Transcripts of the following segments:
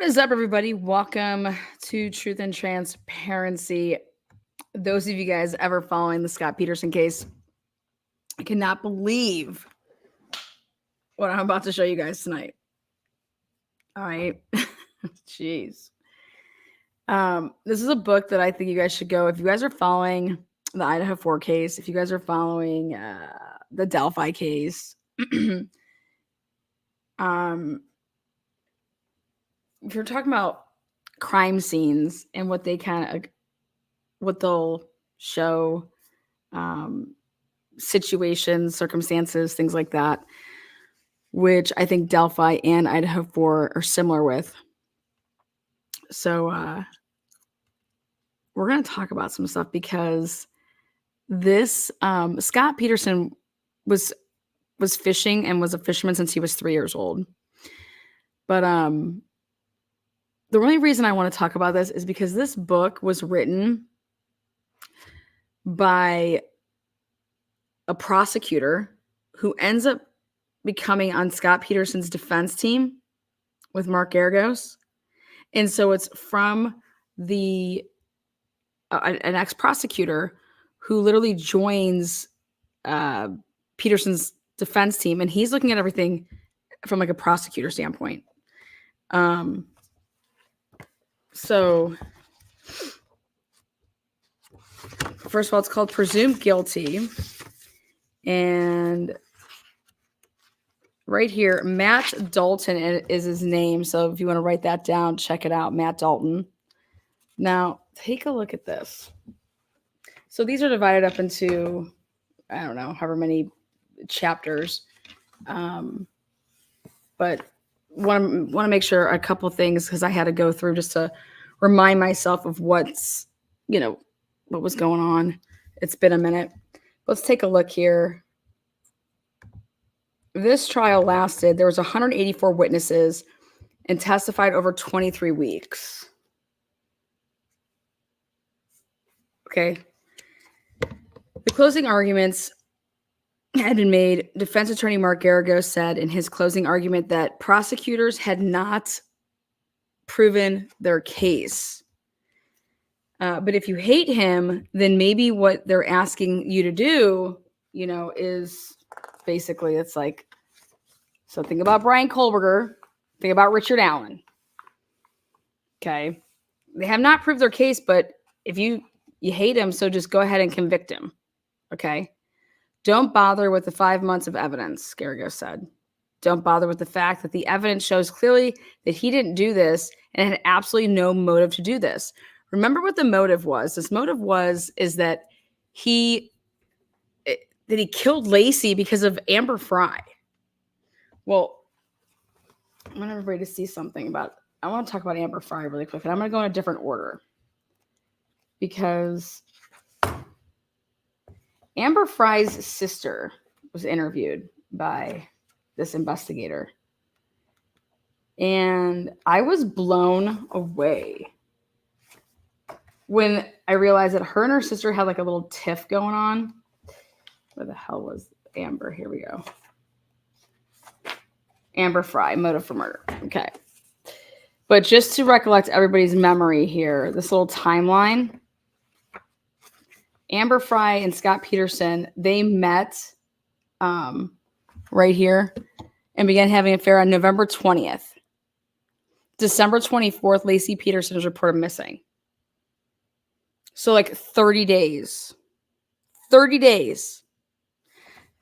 is up, everybody? Welcome to Truth and Transparency. Those of you guys ever following the Scott Peterson case, I cannot believe what I'm about to show you guys tonight. All right. Jeez. This is a book that I think you guys should go. If you guys are following the Idaho 4 case, if you guys are following the Delphi case, if you're talking about crime scenes and what they'll show, situations, circumstances, things like that, which I think Delphi and Idaho 4 are similar with. So we're going to talk about some stuff because this Scott Peterson was fishing and was a fisherman since he was 3 years old. But the only reason I want to talk about this is because this book was written by a prosecutor who ends up becoming on Scott Peterson's defense team with Mark Geragos. And so it's from an ex-prosecutor who literally joins Peterson's defense team, and he's looking at everything from like a prosecutor standpoint. So first of all, it's called Presumed Guilty. And right here, Matt Dalton is his name. So if you want to write that down, check it out, Matt Dalton. Now, take a look at this. So these are divided up into, I don't know, however many chapters. But want to make sure a couple things, because I had to go through just to remind myself of what was going on. It's been a minute. Let's take a look here. This trial lasted, there was 184 witnesses and testified over 23 weeks. Okay. The closing arguments had been made. Defense attorney Mark Geragos said in his closing argument that prosecutors had not proven their case. But if you hate him, then maybe what they're asking you to do, is basically, it's like, so think about Brian Kohlberger, think about Richard Allen. Okay. They have not proved their case, but if you hate him, so just go ahead and convict him. Okay. Don't bother with the 5 months of evidence, Geragos said. Don't bother with the fact that the evidence shows clearly that he didn't do this and had absolutely no motive to do this. Remember what the motive was. This motive is that he killed Lacey because of Amber Fry. Well, I want everybody to see something about, I want to talk about Amber Fry really quick, and I'm going to go in a different order because Amber Fry's sister was interviewed by this investigator, and I was blown away when I realized that her and her sister had like a little tiff going on. Where the hell was Amber? Here we go. Amber Fry, motive for murder. Okay. But just to recollect everybody's memory here, this little timeline. Amber Fry and Scott Peterson, they met right here and began having an affair on November 20th. December 24th, Lacey Peterson was reported missing. So like 30 days. 30 days.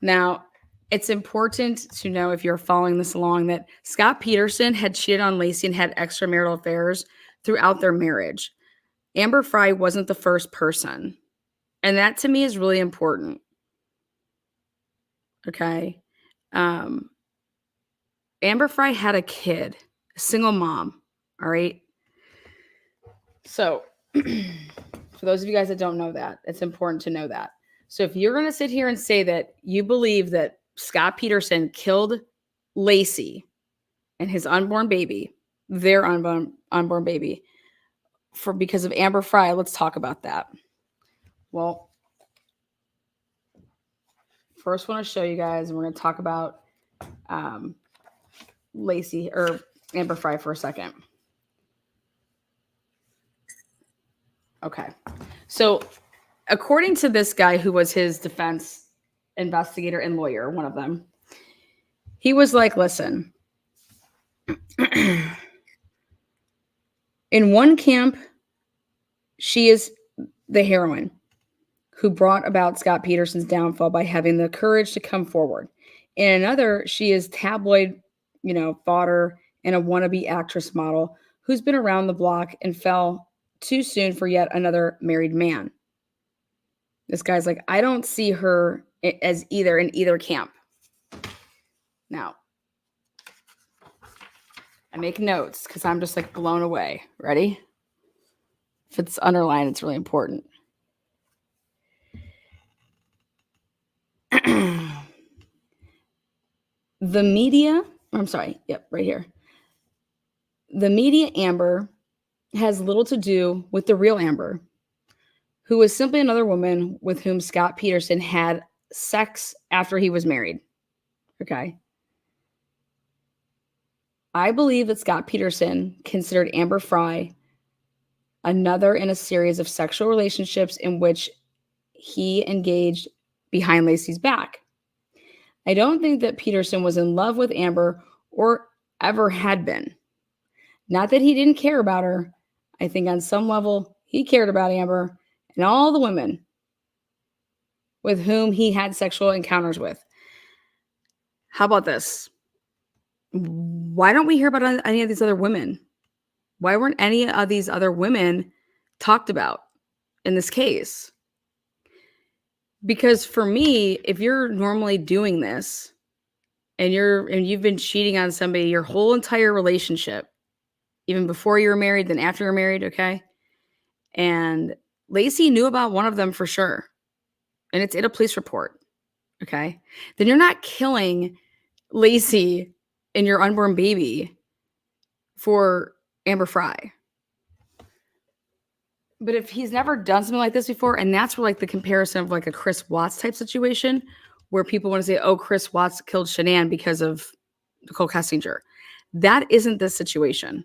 Now, it's important to know, if you're following this along, that Scott Peterson had cheated on Lacey and had extramarital affairs throughout their marriage. Amber Fry wasn't the first person. And that to me is really important. Okay. Amber Fry had a kid, a single mom. All right. So for those of you guys that don't know that, it's important to know that. So if you're going to sit here and say that you believe that Scott Peterson killed Lacey and his unborn baby, their unborn baby, because of Amber Fry, let's talk about that. Well, first I want to show you guys, and we're going to talk about Lacey or Amber Fry for a second. Okay. So, according to this guy who was his defense investigator and lawyer, one of them, he was like, listen, in one camp, she is the heroine who brought about Scott Peterson's downfall by having the courage to come forward. In another, she is tabloid, fodder and a wannabe actress model who's been around the block and fell too soon for yet another married man. This guy's like, I don't see her as either in either camp. Now, I make notes because I'm just like blown away. Ready? If it's underlined, it's really important. The media, I'm sorry, yep, right here. The media Amber has little to do with the real Amber, who was simply another woman with whom Scott Peterson had sex after he was married. Okay. I believe that Scott Peterson considered Ava Fry another in a series of sexual relationships in which he engaged behind Lacey's back. I don't think that Peterson was in love with Amber or ever had been. Not that he didn't care about her. I think on some level he cared about Amber and all the women with whom he had sexual encounters with. How about this? Why don't we hear about any of these other women? Why weren't any of these other women talked about in this case? Because for me, if you're normally doing this and you've been cheating on somebody your whole entire relationship, even before you were married, then after you're married, okay? And Lacey knew about one of them for sure. And it's in a police report, okay? Then you're not killing Lacey and your unborn baby for Ava Fry. But if he's never done something like this before, and that's where like the comparison of like a Chris Watts type situation, where people want to say, oh, Chris Watts killed Shanann because of Nicole Kessinger. That isn't the situation.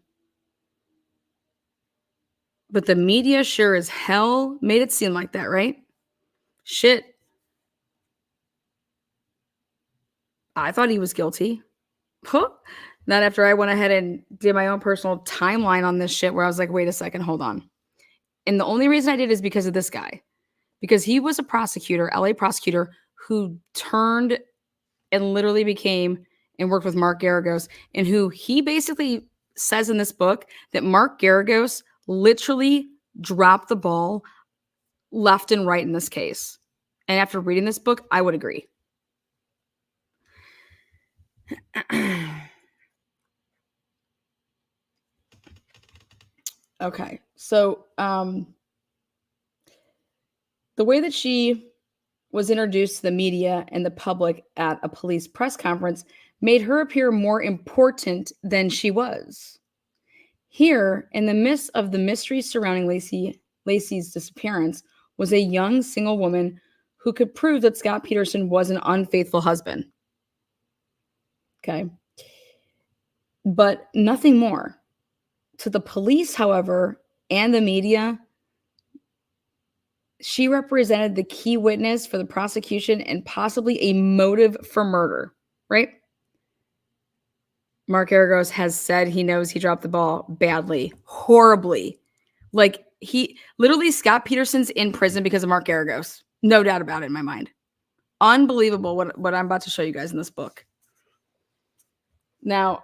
But the media sure as hell made it seem like that, right? Shit. I thought he was guilty. Huh? Not after I went ahead and did my own personal timeline on this shit where I was like, wait a second, hold on. And the only reason I did is because of this guy. Because he was a prosecutor, LA prosecutor, who turned and literally became and worked with Mark Garagos, and who he basically says in this book that Mark Garagos literally dropped the ball left and right in this case. And after reading this book, I would agree. Okay, so the way that she was introduced to the media and the public at a police press conference made her appear more important than she was. Here, in the midst of the mystery surrounding Lacey's disappearance, was a young single woman who could prove that Scott Peterson was an unfaithful husband. Okay. But nothing more. To the police, however, and the media, she represented the key witness for the prosecution and possibly a motive for murder, right? Mark Garagos has said he knows he dropped the ball badly, horribly. Like Scott Peterson's in prison because of Mark Garagos. No doubt about it in my mind. Unbelievable what I'm about to show you guys in this book. Now,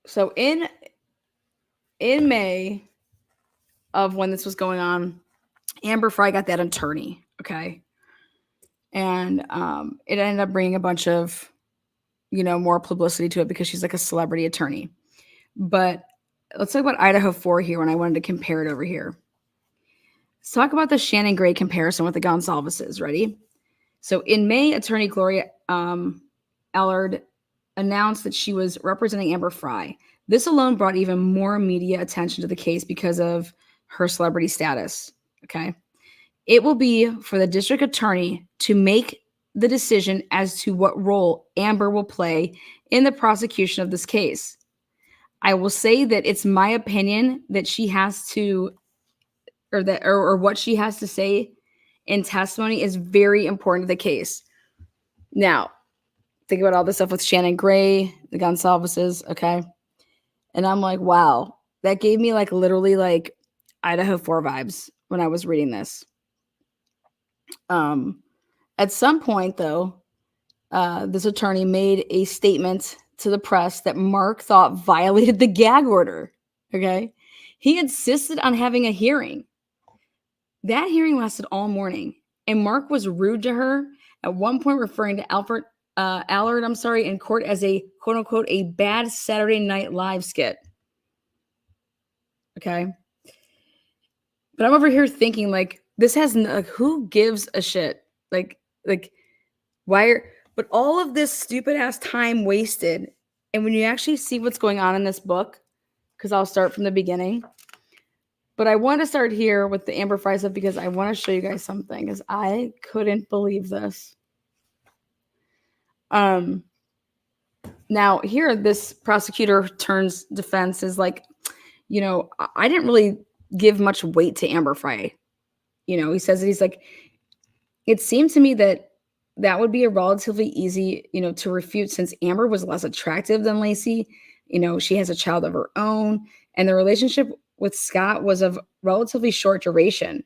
so in May of when this was going on, Ava Fry got that attorney, okay? And it ended up bringing a bunch of, more publicity to it because she's like a celebrity attorney. But let's talk about Idaho 4 here when I wanted to compare it over here. Let's talk about the Shannon Gray comparison with the Gonsalveses. Ready? So in May, attorney Gloria Allard announced that she was representing Ava Fry. This alone brought even more media attention to the case because of her celebrity status. Okay. It will be for the district attorney to make the decision as to what role Amber will play in the prosecution of this case. I will say that it's my opinion that she has to, or what she has to say in testimony is very important to the case. Now, think about all this stuff with Shannon Gray, the Gonsalveses, okay? And I'm like, wow, that gave me like literally like Idaho 4 vibes when I was reading this. At some point, though, this attorney made a statement to the press that Mark thought violated the gag order. Okay. He insisted on having a hearing. That hearing lasted all morning, and Mark was rude to her, at one point referring to Allard, in court as a quote unquote a bad Saturday Night Live skit. Okay. But I'm over here thinking, like, this has like, who gives a shit? Like why but all of this stupid ass time wasted. And when you actually see what's going on in this book, because I'll start from the beginning. But I want to start here with the Amber Fry stuff because I want to show you guys something, because I couldn't believe this. Now here, this prosecutor turns defense is like, I didn't really give much weight to Amber Fry. He says that he's like, it seemed to me that would be a relatively easy, to refute, since Amber was less attractive than Lacey. She has a child of her own, and the relationship with Scott was of relatively short duration.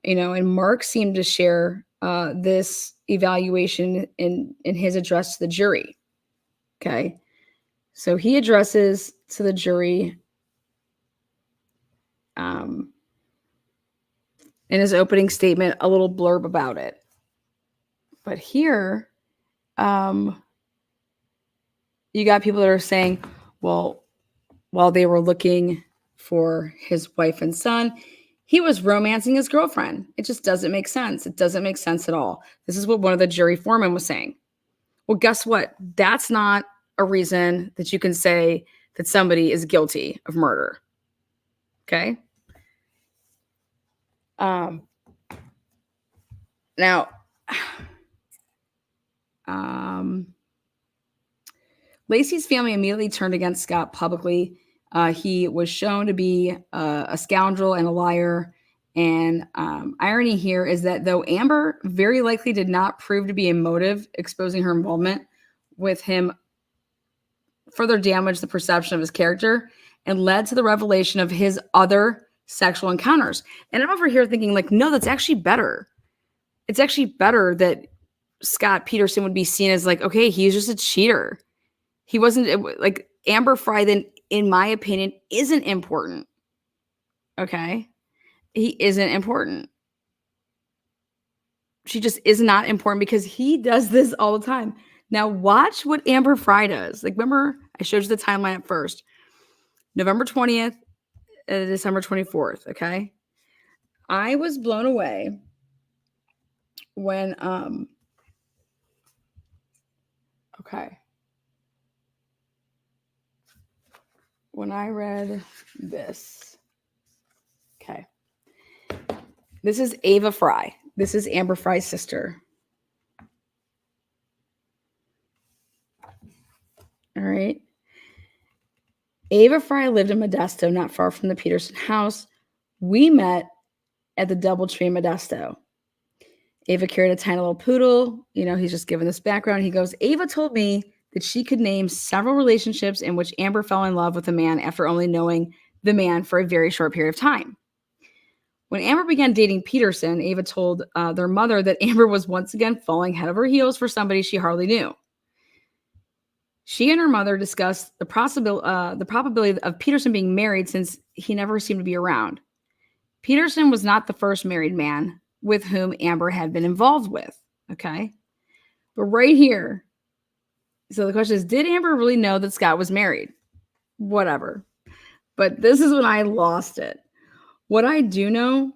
And Mark seemed to share this evaluation in his address to the jury. Okay. So he addresses to the jury in his opening statement a little blurb about it. But here, you got people that are saying, well, while they were looking for his wife and son, he was romancing his girlfriend. It just doesn't make sense. It doesn't make sense at all. This is what one of the jury foremen was saying. Well, guess what? That's not a reason that you can say that somebody is guilty of murder. Okay? Now, Lacey's family immediately turned against Scott publicly. He was shown to be a scoundrel and a liar. And irony here is that though Amber very likely did not prove to be a motive, exposing her involvement with him further damaged the perception of his character and led to the revelation of his other sexual encounters. And I'm over here thinking, like, no, that's actually better. It's actually better that Scott Peterson would be seen as like, okay, he's just a cheater. He wasn't like Amber Fry, then, in my opinion, isn't important. Okay. He isn't important. She just is not important because he does this all the time. Now watch what Amber Fry does. Like, remember, I showed you the timeline at first. November 20th, December 24th. Okay. I was blown away when, when I read this. Okay. This is Ava Fry. This is Amber Fry's sister. All right. Ava Fry lived in Modesto, not far from the Peterson house. We met at the Doubletree in Modesto. Ava carried a tiny little poodle. He's just giving this background. He goes, Ava told me that she could name several relationships in which Amber fell in love with a man after only knowing the man for a very short period of time. When Amber began dating Peterson, Ava told their mother that Amber was once again falling head over heels for somebody she hardly knew. She and her mother discussed the probability of Peterson being married, since he never seemed to be around. Peterson was not the first married man with whom Amber had been involved with. Okay. But right here, so the question is, did Amber really know that Scott was married? Whatever. But this is when I lost it. What I do know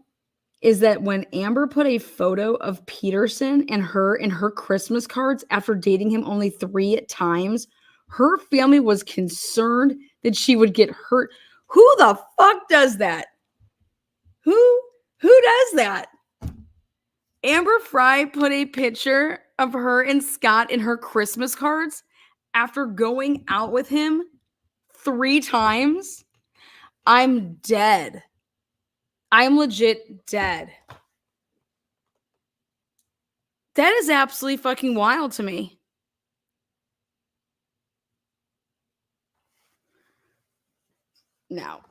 is that when Amber put a photo of Peterson and her in her Christmas cards after dating him only 3 times, her family was concerned that she would get hurt. Who the fuck does that? Who does that? Amber Fry put a picture of her and Scott in her Christmas cards after going out with him 3 times, I'm dead. I'm legit dead. That is absolutely fucking wild to me. Now,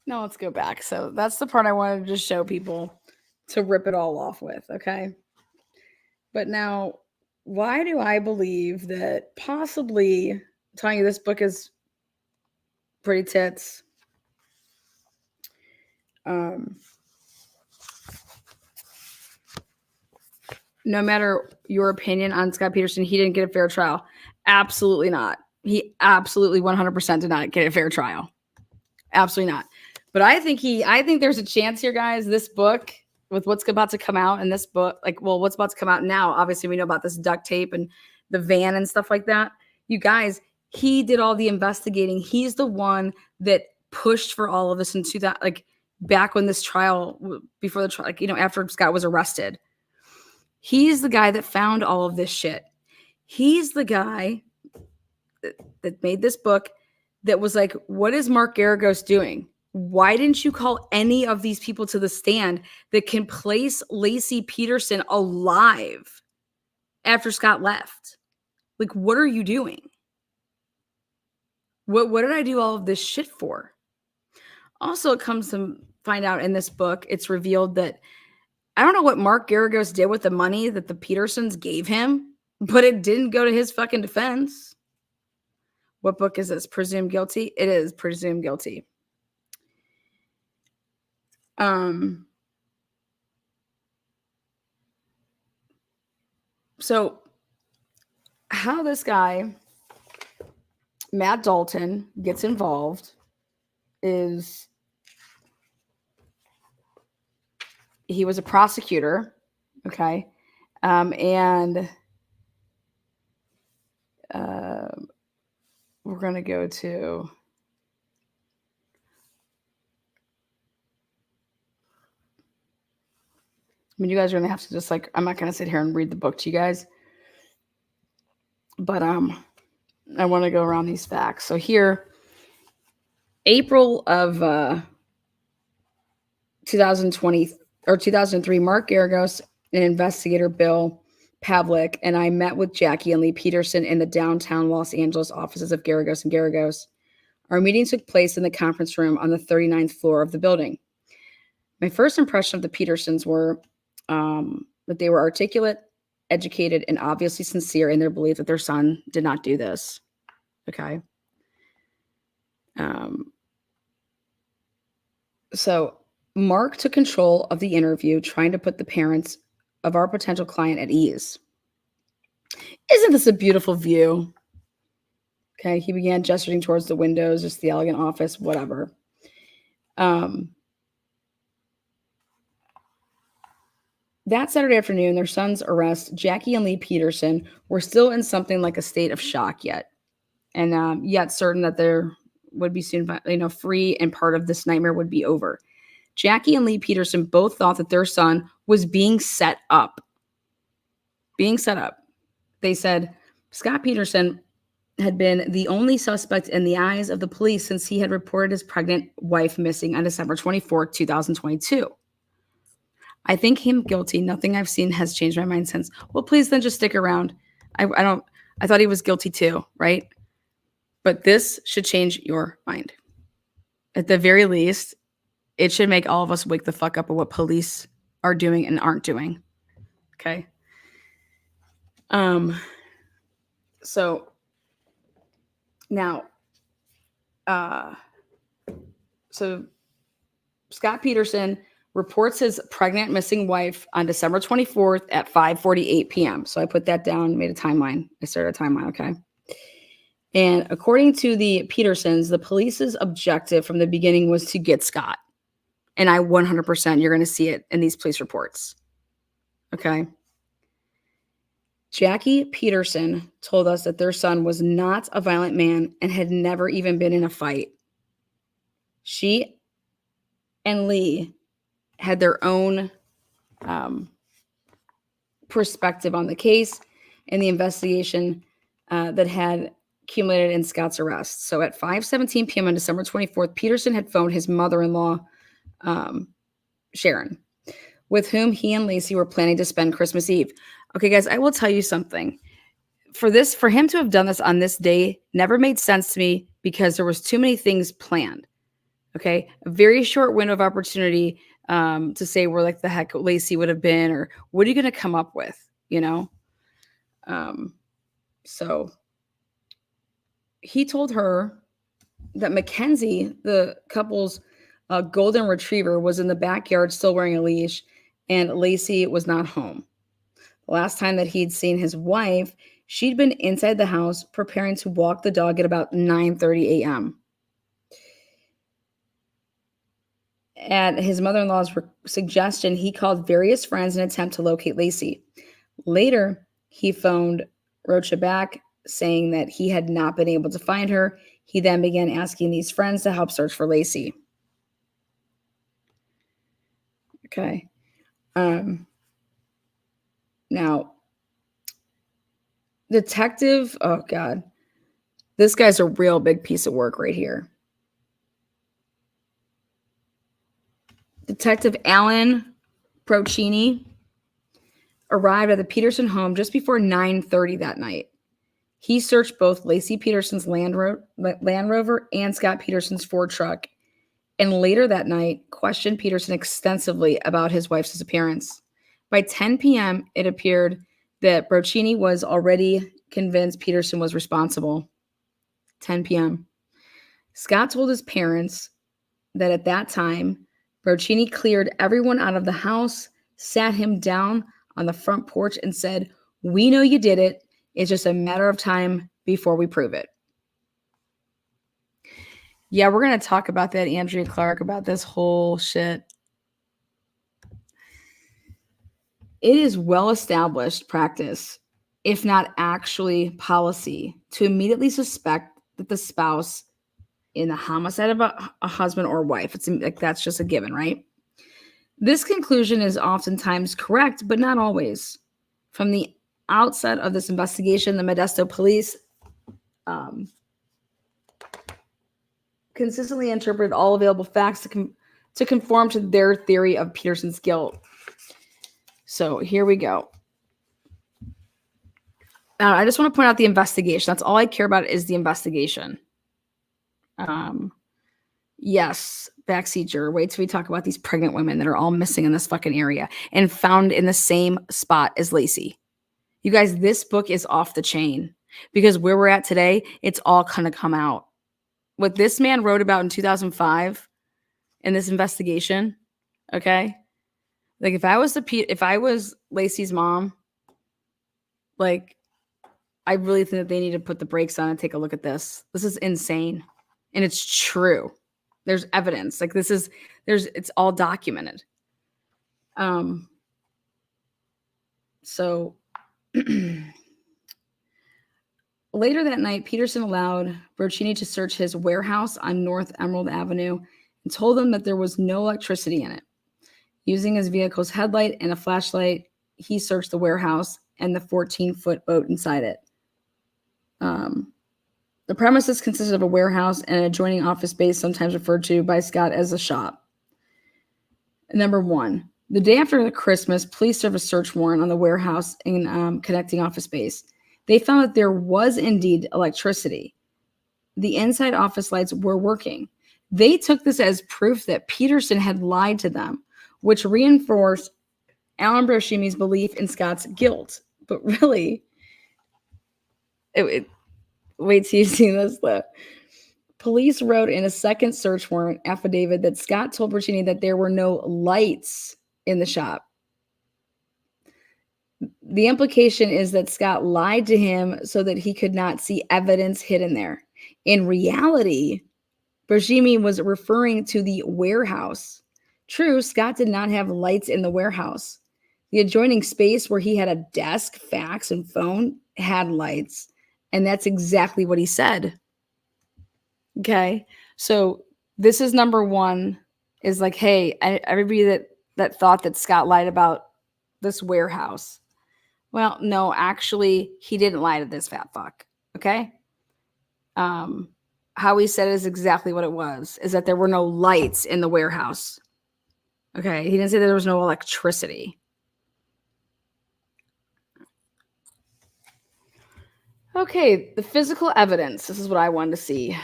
let's go back. So that's the part I wanted to show people to rip it all off with, okay? But now, why do I believe that possibly, I'm telling you, this book is pretty tits. No matter your opinion on Scott Peterson, he didn't get a fair trial. Absolutely not. He absolutely 100% did not get a fair trial. Absolutely not. But I think there's a chance here, guys. This book, with what's about to come out in this book, what's about to come out now, obviously we know about this duct tape and the van and stuff like that. You guys, he did all the investigating. He's the one that pushed for all of this into that, back when this trial, before the trial, after Scott was arrested. He's the guy that found all of this shit. He's the guy that made this book that was like, what is Mark Garagos doing? Why didn't you call any of these people to the stand that can place Lacey Peterson alive after Scott left? Like, what are you doing? What did I do all of this shit for? Also, it comes to find out in this book, it's revealed that I don't know what Mark Garagos did with the money that the Petersons gave him, but it didn't go to his fucking defense. What book is this? Presumed Guilty? It is Presumed Guilty. So how this guy, Matt Dalton, gets involved is he was a prosecutor, okay? And we're going to go to you guys are going to have to just I'm not going to sit here and read the book to you guys. But I want to go around these facts. So here, April of 2020 or 2003, Mark Garagos and investigator Bill Pavlik and I met with Jackie and Lee Peterson in the downtown Los Angeles offices of Garagos and Garagos. Our meeting took place in the conference room on the 39th floor of the building. My first impression of the Petersons were that they were articulate, educated, and obviously sincere in their belief that their son did not do this. Okay. So Mark took control of the interview, trying to put the parents of our potential client at ease. Isn't this a beautiful view? Okay. He began gesturing towards the windows, just the elegant office, whatever. That Saturday afternoon, their son's arrest, Jackie and Lee Peterson were still in something like a state of shock yet. And yet certain that there would be soon, free and part of this nightmare would be over. Jackie and Lee Peterson both thought that their son was being set up. They said Scott Peterson had been the only suspect in the eyes of the police since he had reported his pregnant wife missing on December 24th, 2022. I think him guilty. Nothing I've seen has changed my mind since. Well, please then just stick around. I thought he was guilty too, right? But this should change your mind. At the very least, it should make all of us wake the fuck up of what police are doing and aren't doing. Okay. So now, so Scott Peterson reports his pregnant missing wife on December 24th at 5:48 p.m. So I put that down, made a timeline. I started a timeline, okay? And according to the Petersons, the police's objective from the beginning was to get Scott. And I 100%, you're going to see it in these police reports. Okay? Jackie Peterson told us that their son was not a violent man and had never even been in a fight. She and Lee had their own perspective on the case and the investigation that had accumulated in Scott's arrest. So at 5:17 p.m. on December 24th, Peterson had phoned his mother-in-law, Sharon, with whom he and Lacey were planning to spend Christmas Eve. Okay, guys, I will tell you something. For him to have done this on this day never made sense to me because there was too many things planned. Okay, a very short window of opportunity to say where like the heck Lacey would have been, or what are you going to come up with, you know? So he told her that Mackenzie, the couple's golden retriever, was in the backyard still wearing a leash, and Lacey was not home. The last time that he'd seen his wife, she'd been inside the house preparing to walk the dog at about 9:30 a.m. At his mother-in-law's suggestion, he called various friends in an attempt to locate Lacey. Later, he phoned Rocha back, saying that he had not been able to find her. He then began asking these friends to help search for Lacey. Okay. Now, Detective, oh God, this guy's a real big piece of work right here. Detective Alan Procini arrived at the Peterson home just before 9:30 that night. He searched both Lacey Peterson's Land Rover and Scott Peterson's Ford truck, and later that night questioned Peterson extensively about his wife's disappearance. By 10 p.m., it appeared that Procini was already convinced Peterson was responsible. 10 p.m. Scott told his parents that at that time, Procini cleared everyone out of the house, sat him down on the front porch, and said, "We know you did it. It's just a matter of time before we prove it." Yeah, we're going to talk about that, Andrea Clark, about this whole shit. It is well-established practice, if not actually policy, to immediately suspect that the spouse in the homicide of a husband or wife, it's like that's just a given, right? This conclusion is oftentimes correct, but not always. From the outset of this investigation, the Modesto police consistently interpreted all available facts to conform to their theory of Peterson's guilt. So here we go. I just want to point out the investigation. That's all I care about is the investigation. Yes, backseat juror. Wait till we talk about these pregnant women that are all missing in this fucking area and found in the same spot as Lacey. You guys, this book is off the chain because where we're at today, it's all kind of come out. What this man wrote about in 2005 in this investigation, okay? Like if I was Lacey's mom, like I really think that they need to put the brakes on and take a look at this. This is insane. And it's true. There's evidence. Like it's all documented. So later that night, Peterson allowed Procini to search his warehouse on North Emerald Avenue and told them that there was no electricity in it. Using his vehicle's headlight and a flashlight, he searched the warehouse and the 14-foot boat inside it. The premises consisted of a warehouse and an adjoining office space, sometimes referred to by Scott as a shop. Number one, the day after the Christmas, police served a search warrant on the warehouse and connecting office space. They found that there was indeed electricity. The inside office lights were working. They took this as proof that Peterson had lied to them, which reinforced Alan Procini's belief in Scott's guilt. But really, wait till you see this. Police wrote in a second search warrant affidavit that Scott told Procini that there were no lights in the shop. The implication is that Scott lied to him so that he could not see evidence hidden there. In reality, Procini was referring to the warehouse. True, Scott did not have lights in the warehouse. The adjoining space where he had a desk, fax, and phone had lights. And that's exactly what he said. Okay. So this is number one, is like, hey, everybody that thought that Scott lied about this warehouse. Well, no, actually, he didn't lie to this fat fuck. Okay. how he said it is exactly what it was, is that there were no lights in the warehouse. Okay, he didn't say that there was no electricity. Okay, the physical evidence. This is what I wanted to see.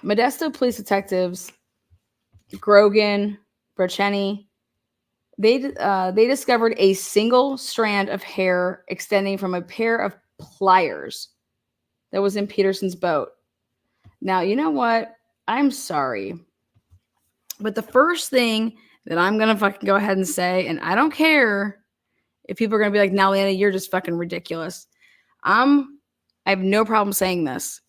Modesto police detectives, Grogan, Braceni, they discovered a single strand of hair extending from a pair of pliers that was in Peterson's boat. Now, you know what? I'm sorry, but the first thing that I'm gonna fucking go ahead and say, and I don't care if people are gonna be like, "Now, Lana, you're just fucking ridiculous." I have no problem saying this.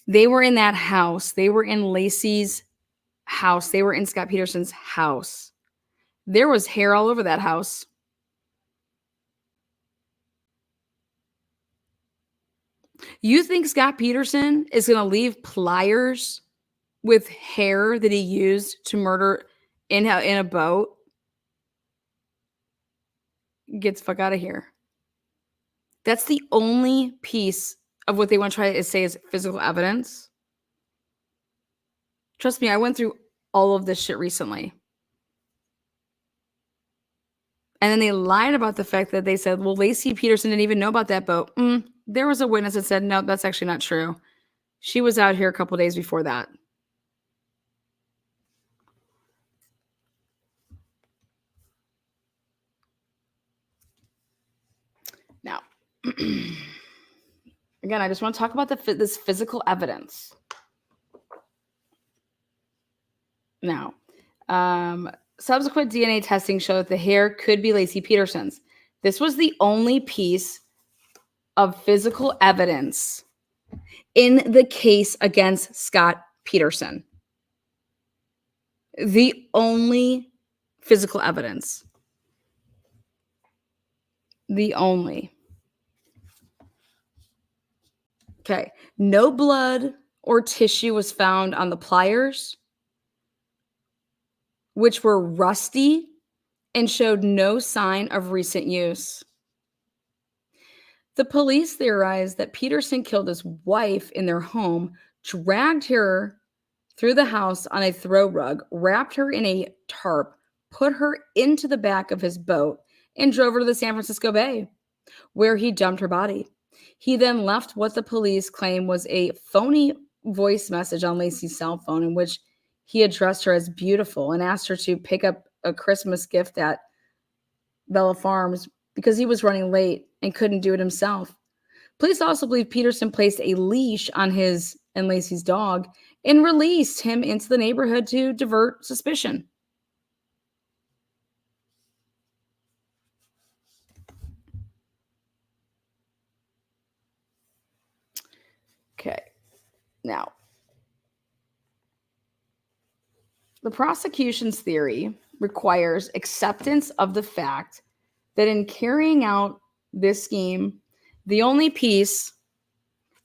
They were in that house. They were in Lacey's house. They were in Scott Peterson's house. There was hair all over that house. You think Scott Peterson is going to leave pliers with hair that he used to murder in a boat? Get the fuck out of here. That's the only piece of what they want to try to say is physical evidence. Trust me, I went through all of this shit recently. And then they lied about the fact that they said, well, Lacey Peterson didn't even know about that boat. There was a witness that said, no, that's actually not true. She was out here a couple days before that. Now, again, I just want to talk about this physical evidence. Now, subsequent DNA testing showed that the hair could be Lacey Peterson's. This was the only piece of physical evidence in the case against Scott Peterson. The only physical evidence. The only. Okay. No blood or tissue was found on the pliers, which were rusty and showed no sign of recent use. The police theorized that Peterson killed his wife in their home, dragged her through the house on a throw rug, wrapped her in a tarp, put her into the back of his boat, and drove her to the San Francisco Bay, where he dumped her body. He then left what the police claim was a phony voice message on Lacey's cell phone in which he addressed her as beautiful and asked her to pick up a Christmas gift at Bella Farms because he was running late and couldn't do it himself. Police also believe Peterson placed a leash on his and Lacey's dog and released him into the neighborhood to divert suspicion. Okay. Now, the prosecution's theory requires acceptance of the fact that in carrying out this scheme, the only piece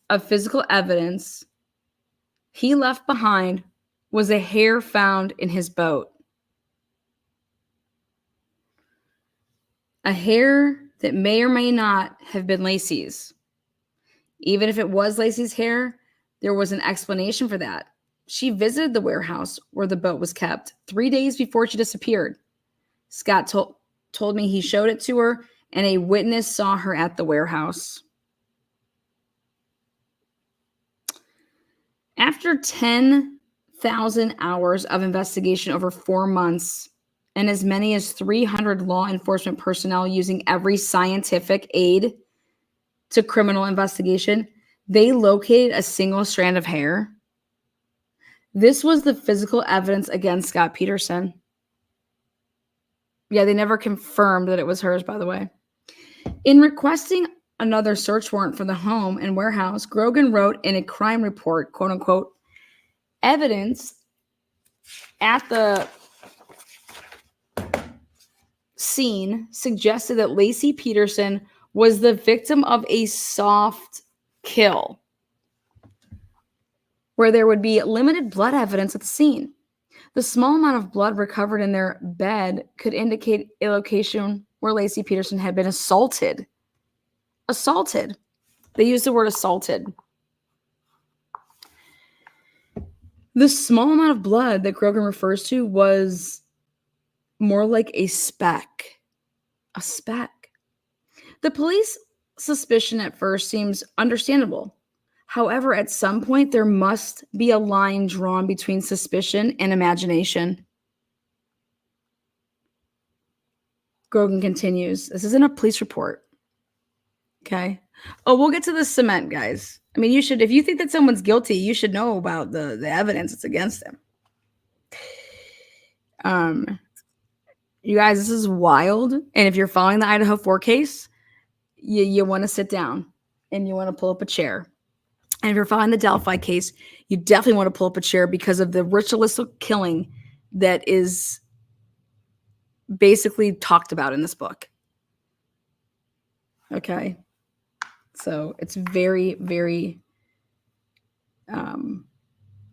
of physical evidence he left behind was a hair found in his boat. A hair that may or may not have been Lacey's. Even if it was Lacey's hair, there was an explanation for that. She visited the warehouse where the boat was kept 3 days before she disappeared. Scott told me he showed it to her, and a witness saw her at the warehouse. After 10,000 hours of investigation over 4 months and as many as 300 law enforcement personnel using every scientific aid to criminal investigation, they located a single strand of hair. This was the physical evidence against Scott Peterson. Yeah, they never confirmed that it was hers, by the way. In requesting another search warrant for the home and warehouse, Grogan wrote in a crime report, quote unquote, evidence at the scene suggested that Lacey Peterson was the victim of a soft kill, where there would be limited blood evidence at the scene. The small amount of blood recovered in their bed could indicate a location where Lacey Peterson had been assaulted. Assaulted. They used the word assaulted. The small amount of blood that Grogan refers to was more like a speck. A speck. The police suspicion at first seems understandable. However, at some point, there must be a line drawn between suspicion and imagination. Grogan continues. This isn't a police report. Okay. Oh, we'll get to the cement, guys. I mean, you should, if you think that someone's guilty, you should know about the evidence that's against them. You guys, this is wild. And if you're following the Idaho 4 case, you want to sit down and you want to pull up a chair. And if you're following the Delphi case, you definitely want to pull up a chair because of the ritualistic killing that is basically talked about in this book. Okay. So it's very, very, I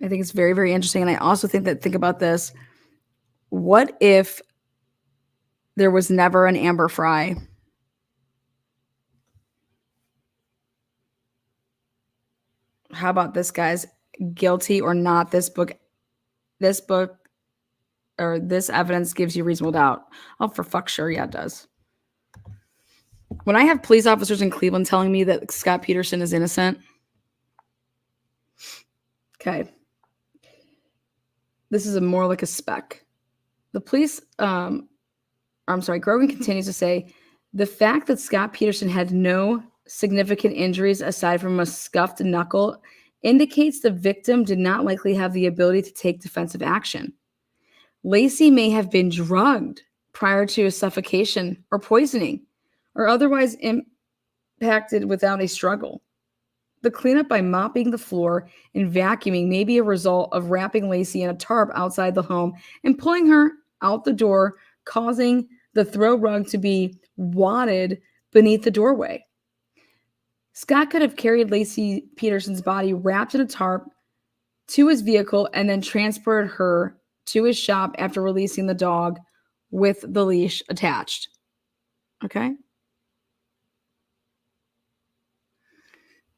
think it's very, very interesting. And I also think about this. What if there was never an Amber Fry? How about this, guys? Guilty or not, this book or this evidence gives you reasonable doubt. Oh, for fuck sure. Yeah, it does. When I have police officers in Cleveland telling me that Scott Peterson is innocent. Okay. This is more like a speck. The police, Grogan continues to say, the fact that Scott Peterson had no significant injuries aside from a scuffed knuckle indicates the victim did not likely have the ability to take defensive action. Lacey may have been drugged prior to a suffocation or poisoning, or otherwise impacted without a struggle. The cleanup by mopping the floor and vacuuming may be a result of wrapping Lacey in a tarp outside the home and pulling her out the door, causing the throw rug to be wadded beneath the doorway. Scott could have carried Lacey Peterson's body wrapped in a tarp to his vehicle and then transported her to his shop after releasing the dog with the leash attached. Okay?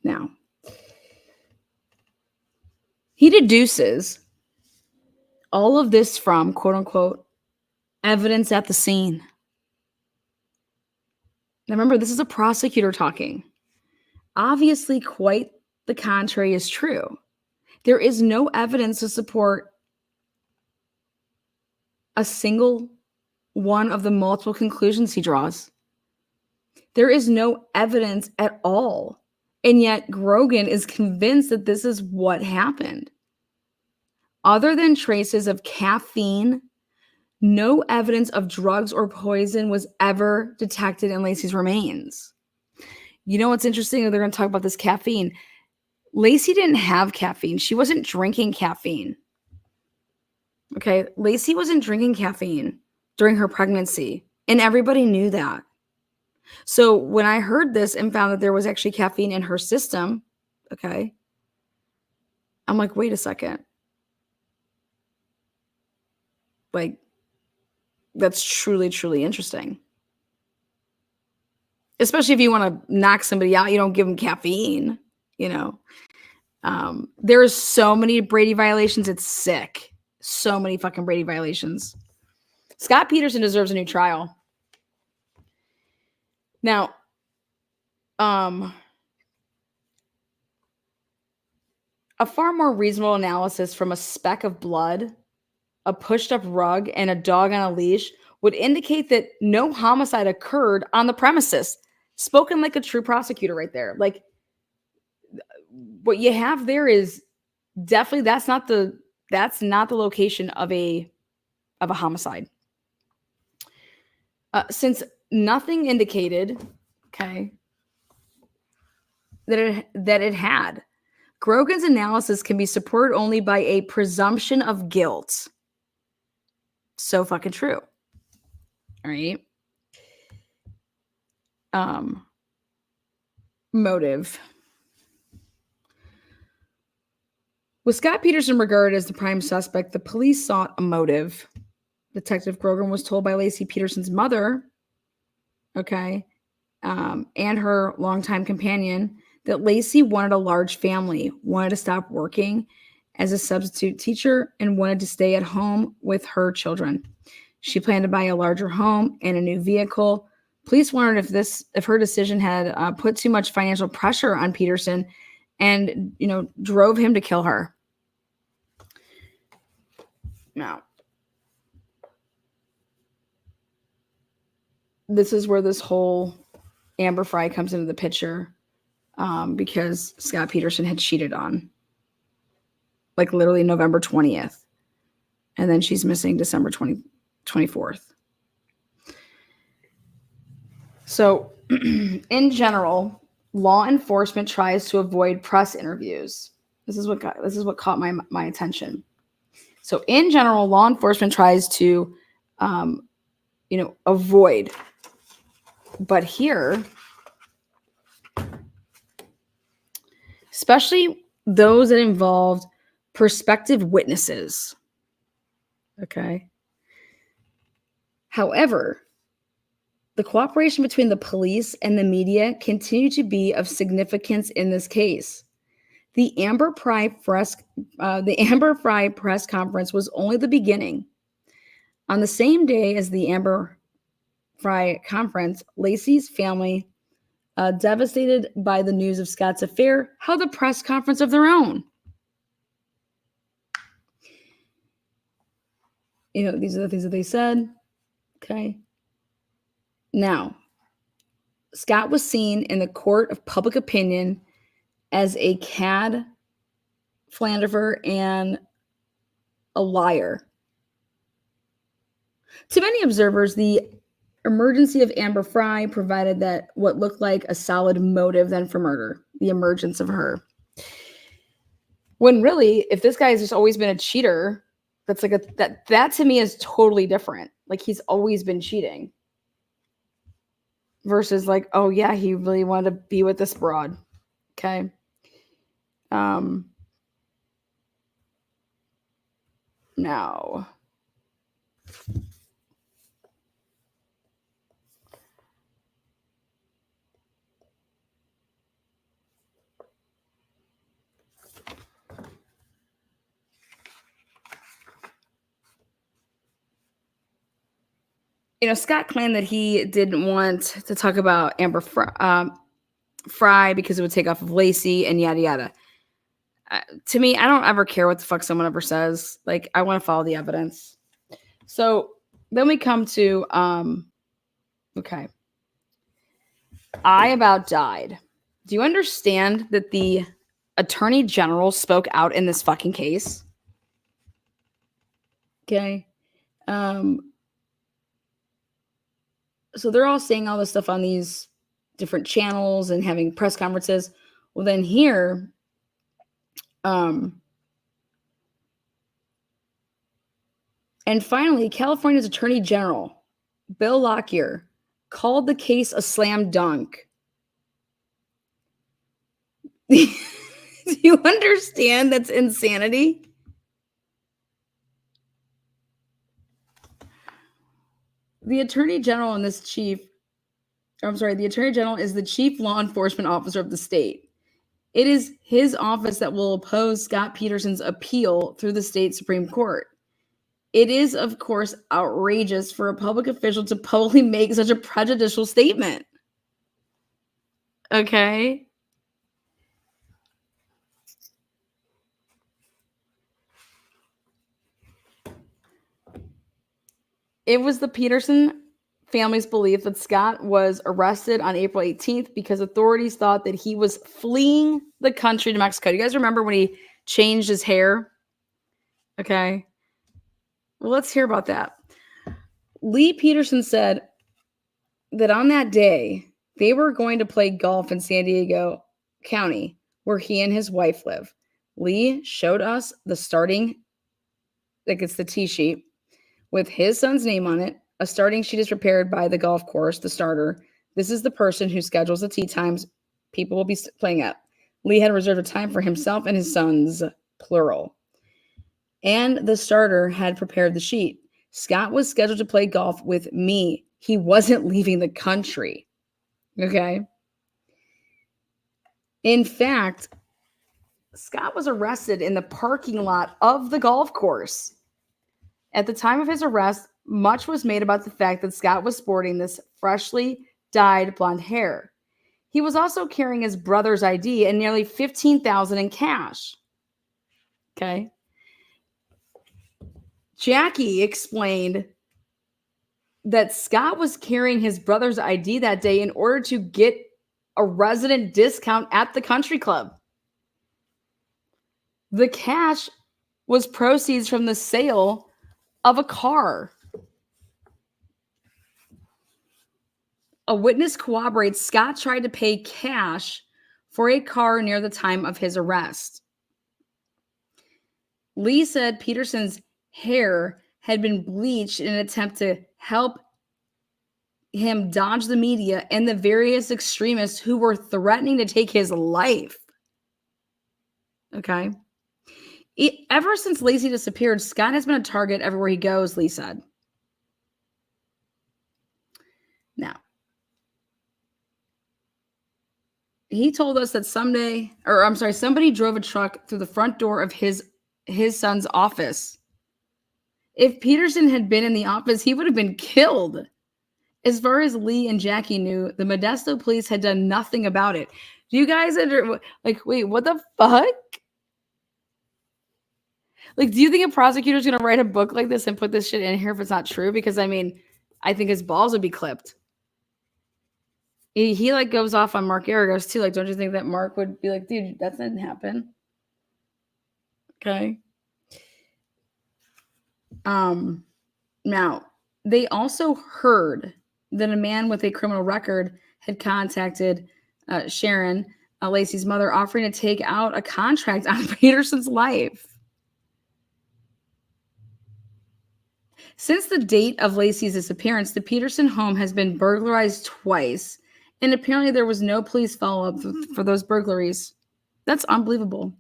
Now, he deduces all of this from, quote unquote, evidence at the scene. Now, remember, this is a prosecutor talking. Obviously, quite the contrary is true. There is no evidence to support a single one of the multiple conclusions he draws. There is no evidence at all. And yet Grogan is convinced that this is what happened. Other than traces of caffeine, no evidence of drugs or poison was ever detected in Lacey's remains. You know what's interesting? They're going to talk about this caffeine. Lacey didn't have caffeine. She wasn't drinking caffeine. Okay, Lacey wasn't drinking caffeine during her pregnancy, and everybody knew that. So when I heard this and found that there was actually caffeine in her system, okay, I'm like, wait a second. Like, that's truly, truly interesting. Especially if you want to knock somebody out, you don't give them caffeine, you know. There's so many Brady violations. It's sick. So many fucking Brady violations. Scott Peterson deserves a new trial. Now, a far more reasonable analysis from a speck of blood, a pushed up rug, and a dog on a leash would indicate that no homicide occurred on the premises. Spoken like a true prosecutor right there. Like, what you have there is definitely that's not the location of a homicide. Since nothing indicated, okay, that it had. Grogan's analysis can be supported only by a presumption of guilt. So fucking true. All right. Motive. With Scott Peterson regarded as the prime suspect, the police sought a motive. Detective Grogan was told by Lacey Peterson's mother, okay, and her longtime companion, that Lacey wanted a large family, wanted to stop working, as a substitute teacher and wanted to stay at home with her children. She planned to buy a larger home and a new vehicle. Police wondered if her decision had put too much financial pressure on Peterson and, drove him to kill her. Now, this is where this whole Amber Fry comes into the picture, because Scott Peterson had cheated on, like, literally November 20th. And then she's missing December 24th. So, in general, law enforcement tries to avoid press interviews. This is what caught my attention. So, in general, law enforcement tries to, avoid. But here, especially those that involved prospective witnesses. Okay. However, the cooperation between the police and the media continued to be of significance in this case. The Amber Fry press conference was only the beginning. On the same day as the Amber Fry conference, Lacey's family, devastated by the news of Scott's affair, held a press conference of their own. These are the things that they said. Okay. Now, Scott was seen in the court of public opinion as a cad, philanderer, and a liar. To many observers, the emergency of Amber Fry provided that what looked like a solid motive then for murder, the emergence of her. When really, if this guy has just always been a cheater, that's like that to me is totally different. Like, he's always been cheating. Versus like, oh yeah, he really wanted to be with this broad. Okay. Now, Scott claimed that he didn't want to talk about Amber Fry because it would take off of Lacey and yada yada. To me, I don't ever care what the fuck someone ever says. Like, I want to follow the evidence. So then we come to, okay. I about died. Do you understand that the attorney general spoke out in this fucking case? Okay. So they're all saying all this stuff on these different channels and having press conferences. Well, then here, and finally, California's Attorney General, Bill Lockyer, called the case a slam dunk. Do you understand that's insanity? The Attorney General the Attorney General is the chief law enforcement officer of the state. It is his office that will oppose Scott Peterson's appeal through the state Supreme Court. It is, of course, outrageous for a public official to publicly make such a prejudicial statement. Okay? It was the Peterson family's belief that Scott was arrested on April 18th because authorities thought that he was fleeing the country to Mexico. Do you guys remember when he changed his hair? Okay. Well, let's hear about that. Lee Peterson said that on that day, they were going to play golf in San Diego County, where he and his wife live. Lee showed us the starting, like it's the tee sheet, with his son's name on it. A starting sheet is prepared by the golf course, the starter. This is the person who schedules the tee times people will be playing at. Lee had reserved a time for himself and his sons, plural. And the starter had prepared the sheet. Scott was scheduled to play golf with me. He wasn't leaving the country. Okay? In fact, Scott was arrested in the parking lot of the golf course. At the time of his arrest, much was made about the fact that Scott was sporting this freshly dyed blonde hair. He was also carrying his brother's ID and nearly $15,000 in cash. Okay. Jackie explained that Scott was carrying his brother's ID that day in order to get a resident discount at the country club. The cash was proceeds from the sale of a car. A witness corroborates Scott tried to pay cash for a car near the time of his arrest. Lee said Peterson's hair had been bleached in an attempt to help him dodge the media and the various extremists who were threatening to take his life. Okay. Ever since Lacey disappeared, Scott has been a target everywhere he goes, Lee said. Now, he told us that somebody drove a truck through the front door of his son's office. If Peterson had been in the office, he would have been killed. As far as Lee and Jackie knew, the Modesto police had done nothing about it. Do you guys wait, what the fuck? Like, do you think a prosecutor is going to write a book like this and put this shit in here if it's not true? Because, I mean, I think his balls would be clipped. He like, goes off on Mark Aragos, too. Like, don't you think that Mark would be like, dude, that didn't happen? Okay. Now, they also heard that a man with a criminal record had contacted Sharon, Lacey's mother, offering to take out a contract on Peterson's life. Since the date of Lacey's disappearance, the Peterson home has been burglarized twice, and apparently there was no police follow-up for those burglaries. That's unbelievable.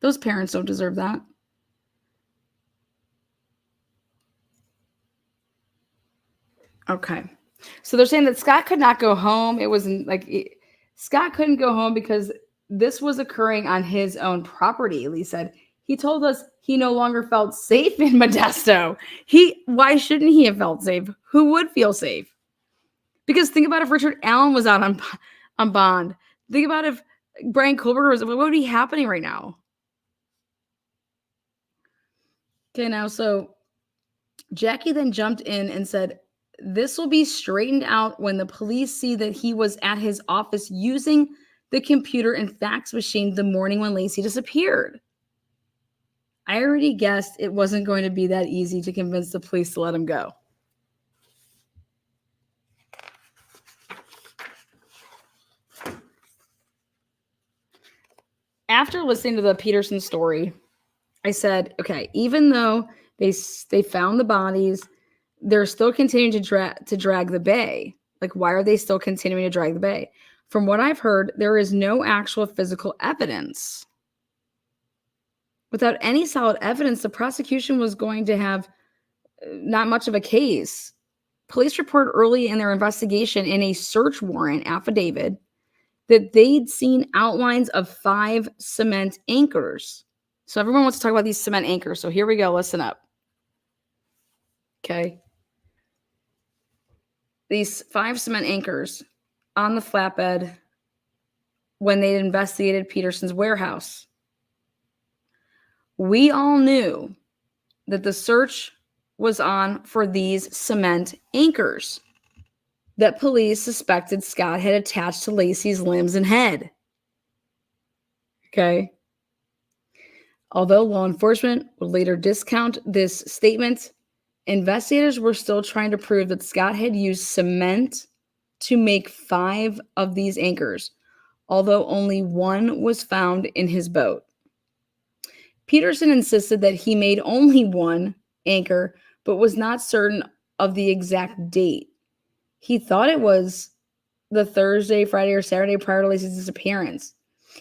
Those parents don't deserve that. Okay. So they're saying that Scott could not go home. It wasn't like Scott couldn't go home because this was occurring on his own property, Lee said. He told us he no longer felt safe in Modesto. Why shouldn't he have felt safe? Who would feel safe? Because think about if Richard Allen was out on bond. Think about if Brian Kohlberger was, what would be happening right now? Okay, now, so Jackie then jumped in and said, this will be straightened out when the police see that he was at his office using the computer and fax machine the morning when Lacey disappeared. I already guessed it wasn't going to be that easy to convince the police to let him go. After listening to the Peterson story, I said, okay, even though they found the bodies, they're still continuing to drag the bay. Like, why are they still continuing to drag the bay? From what I've heard, there is no actual physical evidence. Without any solid evidence, the prosecution was going to have not much of a case. Police reported early in their investigation in a search warrant affidavit that they'd seen outlines of 5 cement anchors. So everyone wants to talk about these cement anchors. So here we go. Listen up. Okay. These 5 cement anchors on the flatbed when they investigated Peterson's warehouse. We all knew that the search was on for these cement anchors that police suspected Scott had attached to Lacey's limbs and head. Okay. Although law enforcement would later discount this statement, investigators were still trying to prove that Scott had used cement to make 5 of these anchors, although only one was found in his boat. Peterson insisted that he made only 1 anchor, but was not certain of the exact date. He thought it was the Thursday, Friday, or Saturday prior to Lacey's disappearance.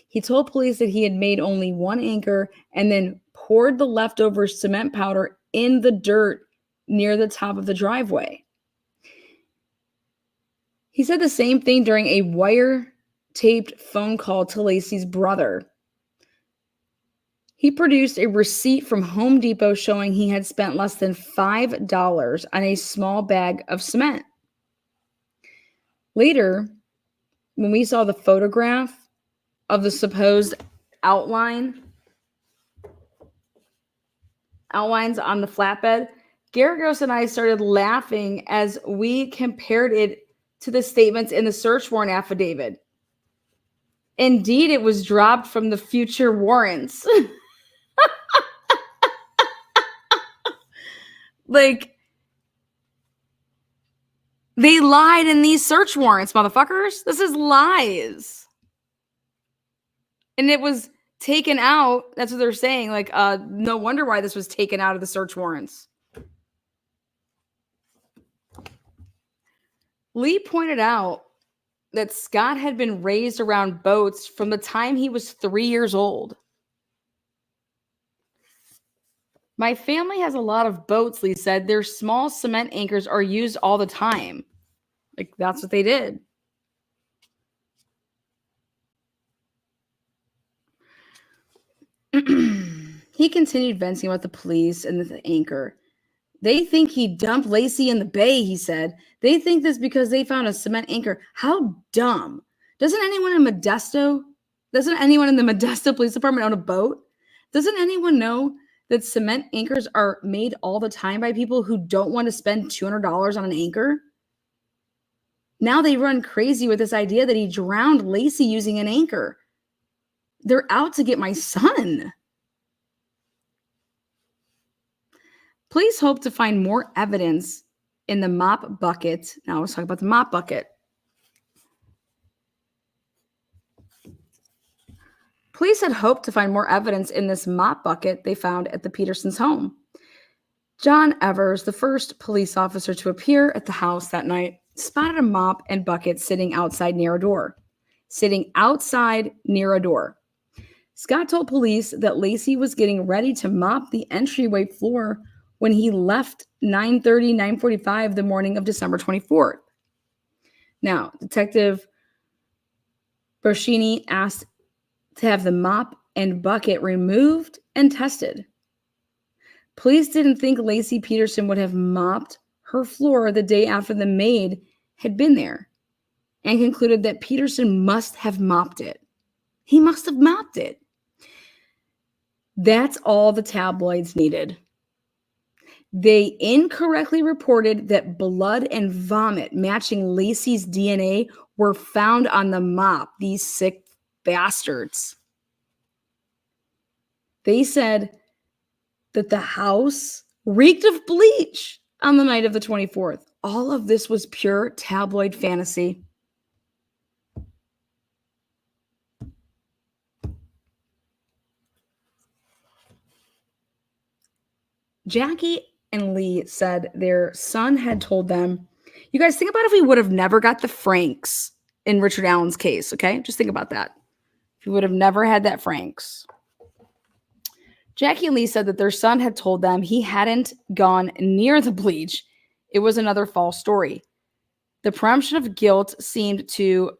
He told police that he had made only 1 anchor and then poured the leftover cement powder in the dirt near the top of the driveway. He said the same thing during a wire-taped phone call to Lacey's brother. He produced a receipt from Home Depot showing he had spent less than $5 on a small bag of cement. Later, when we saw the photograph of the supposed outlines on the flatbed, Garagos and I started laughing as we compared it to the statements in the search warrant affidavit. Indeed, it was dropped from the future warrants. Like, they lied in these search warrants, motherfuckers. This is lies. And it was taken out. That's what they're saying. Like, no wonder why this was taken out of the search warrants. Lee pointed out that Scott had been raised around boats from the time he was 3 years old. My family has a lot of boats, Lee said. Their small cement anchors are used all the time. Like, that's what they did. He continued venting about the police and the anchor. They think he dumped Lacey in the bay, he said. They think this because they found a cement anchor. How dumb. Doesn't anyone in the Modesto Police Department own a boat? Doesn't anyone know that cement anchors are made all the time by people who don't want to spend $200 on an anchor? Now they run crazy with this idea that he drowned Lacey using an anchor. They're out to get my son. Police hope to find more evidence in the mop bucket. Now let's talk about the mop bucket. Police had hoped to find more evidence in this mop bucket they found at the Petersons' home. John Evers, the first police officer to appear at the house that night, spotted a mop and bucket sitting outside near a door. Scott told police that Lacey was getting ready to mop the entryway floor when he left 9:45 the morning of December 24th. Now, Detective Bershini asked to have the mop and bucket removed and tested. Police didn't think Lacey Peterson would have mopped her floor the day after the maid had been there and concluded that Peterson must have mopped it. He must have mopped it. That's all the tabloids needed. They incorrectly reported that blood and vomit matching Lacey's DNA were found on the mop, these sick bastards. They said that the house reeked of bleach on the night of the 24th. All of this was pure tabloid fantasy. Jackie and Lee said their son had told them, you guys think about if we would have never got the Franks in Richard Allen's case, okay? Just think about that. If we would have never had that Franks. Jackie and Lee said that their son had told them he hadn't gone near the bleach. It was another false story. The presumption of guilt seemed to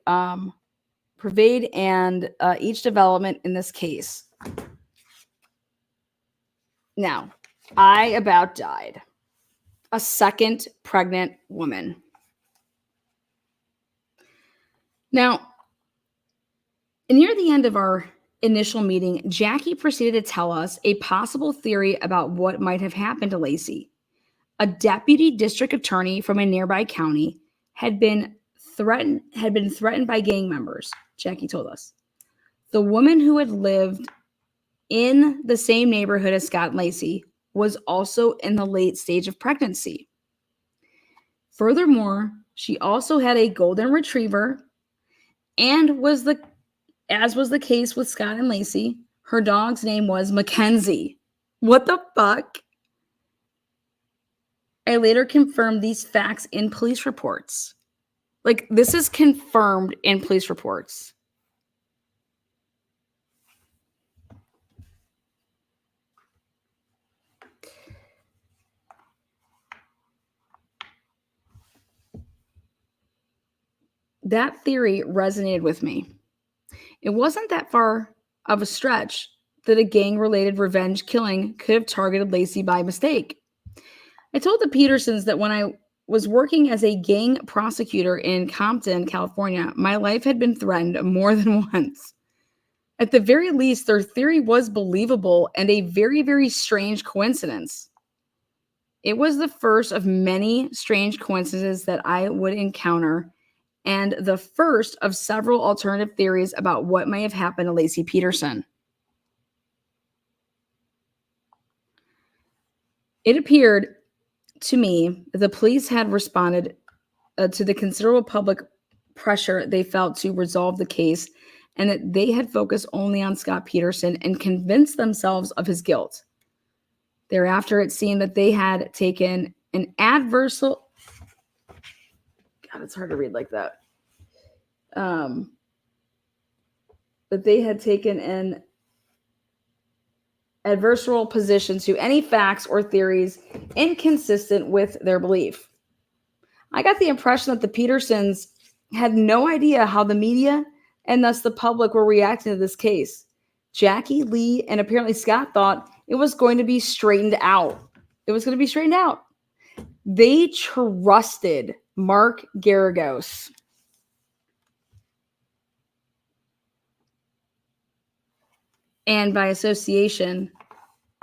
pervade and each development in this case. Now, I about died. A second pregnant woman. Now, near the end of our initial meeting, Jackie proceeded to tell us a possible theory about what might have happened to Lacey. A deputy district attorney from a nearby county had been threatened by gang members, Jackie told us. The woman who had lived in the same neighborhood as Scott and Lacey was also in the late stage of pregnancy. Furthermore, she also had a golden retriever and as was the case with Scott and Lacey, her dog's name was Mackenzie. What the fuck? I later confirmed these facts in police reports. Like, this is confirmed in police reports. That theory resonated with me. It wasn't that far of a stretch that a gang-related revenge killing could have targeted Lacey by mistake. I told the Petersons that when I was working as a gang prosecutor in Compton, California, my life had been threatened more than once. At the very least, their theory was believable and a very, very strange coincidence. It was the first of many strange coincidences that I would encounter, and the first of several alternative theories about what may have happened to Lacey Peterson. It appeared to me that the police had responded to the considerable public pressure they felt to resolve the case, and that they had focused only on Scott Peterson and convinced themselves of his guilt. Thereafter, it seemed that they had taken an adversarial... God, it's hard to read like that. That they had taken an adversarial position to any facts or theories inconsistent with their belief. I got the impression that the Petersons had no idea how the media and thus the public were reacting to this case. Jackie, Lee, and apparently Scott thought it was going to be straightened out. They trusted Mark Garagos. And by association,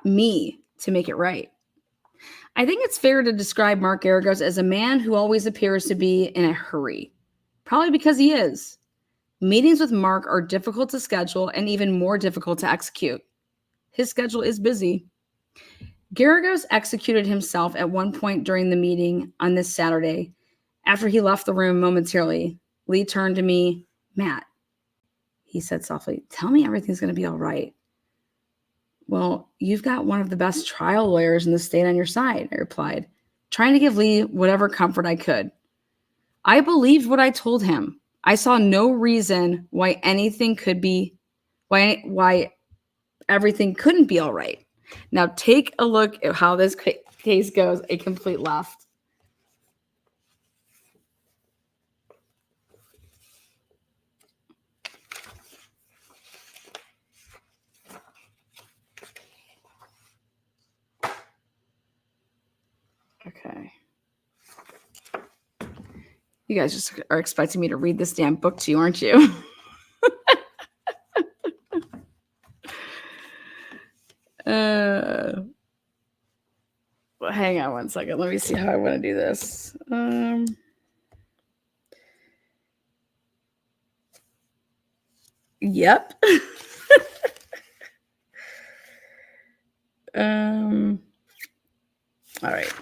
me, to make it right. I think it's fair to describe Mark Garagos as a man who always appears to be in a hurry. Probably because he is. Meetings with Mark are difficult to schedule and even more difficult to execute. His schedule is busy. Garagos executed himself at one point during the meeting on this Saturday. After he left the room momentarily, Lee turned to me. "Matt," he said softly, "tell me everything's going to be all right." "Well, you've got one of the best trial lawyers in the state on your side," I replied, trying to give Lee whatever comfort I could. I believed what I told him. I saw no reason why anything could be, why everything couldn't be all right. Now take a look at how this case goes. A complete left. Okay. You guys just are expecting me to read this damn book to you, aren't you? Hang on one second. Let me see how I want to do this. Yep. All right.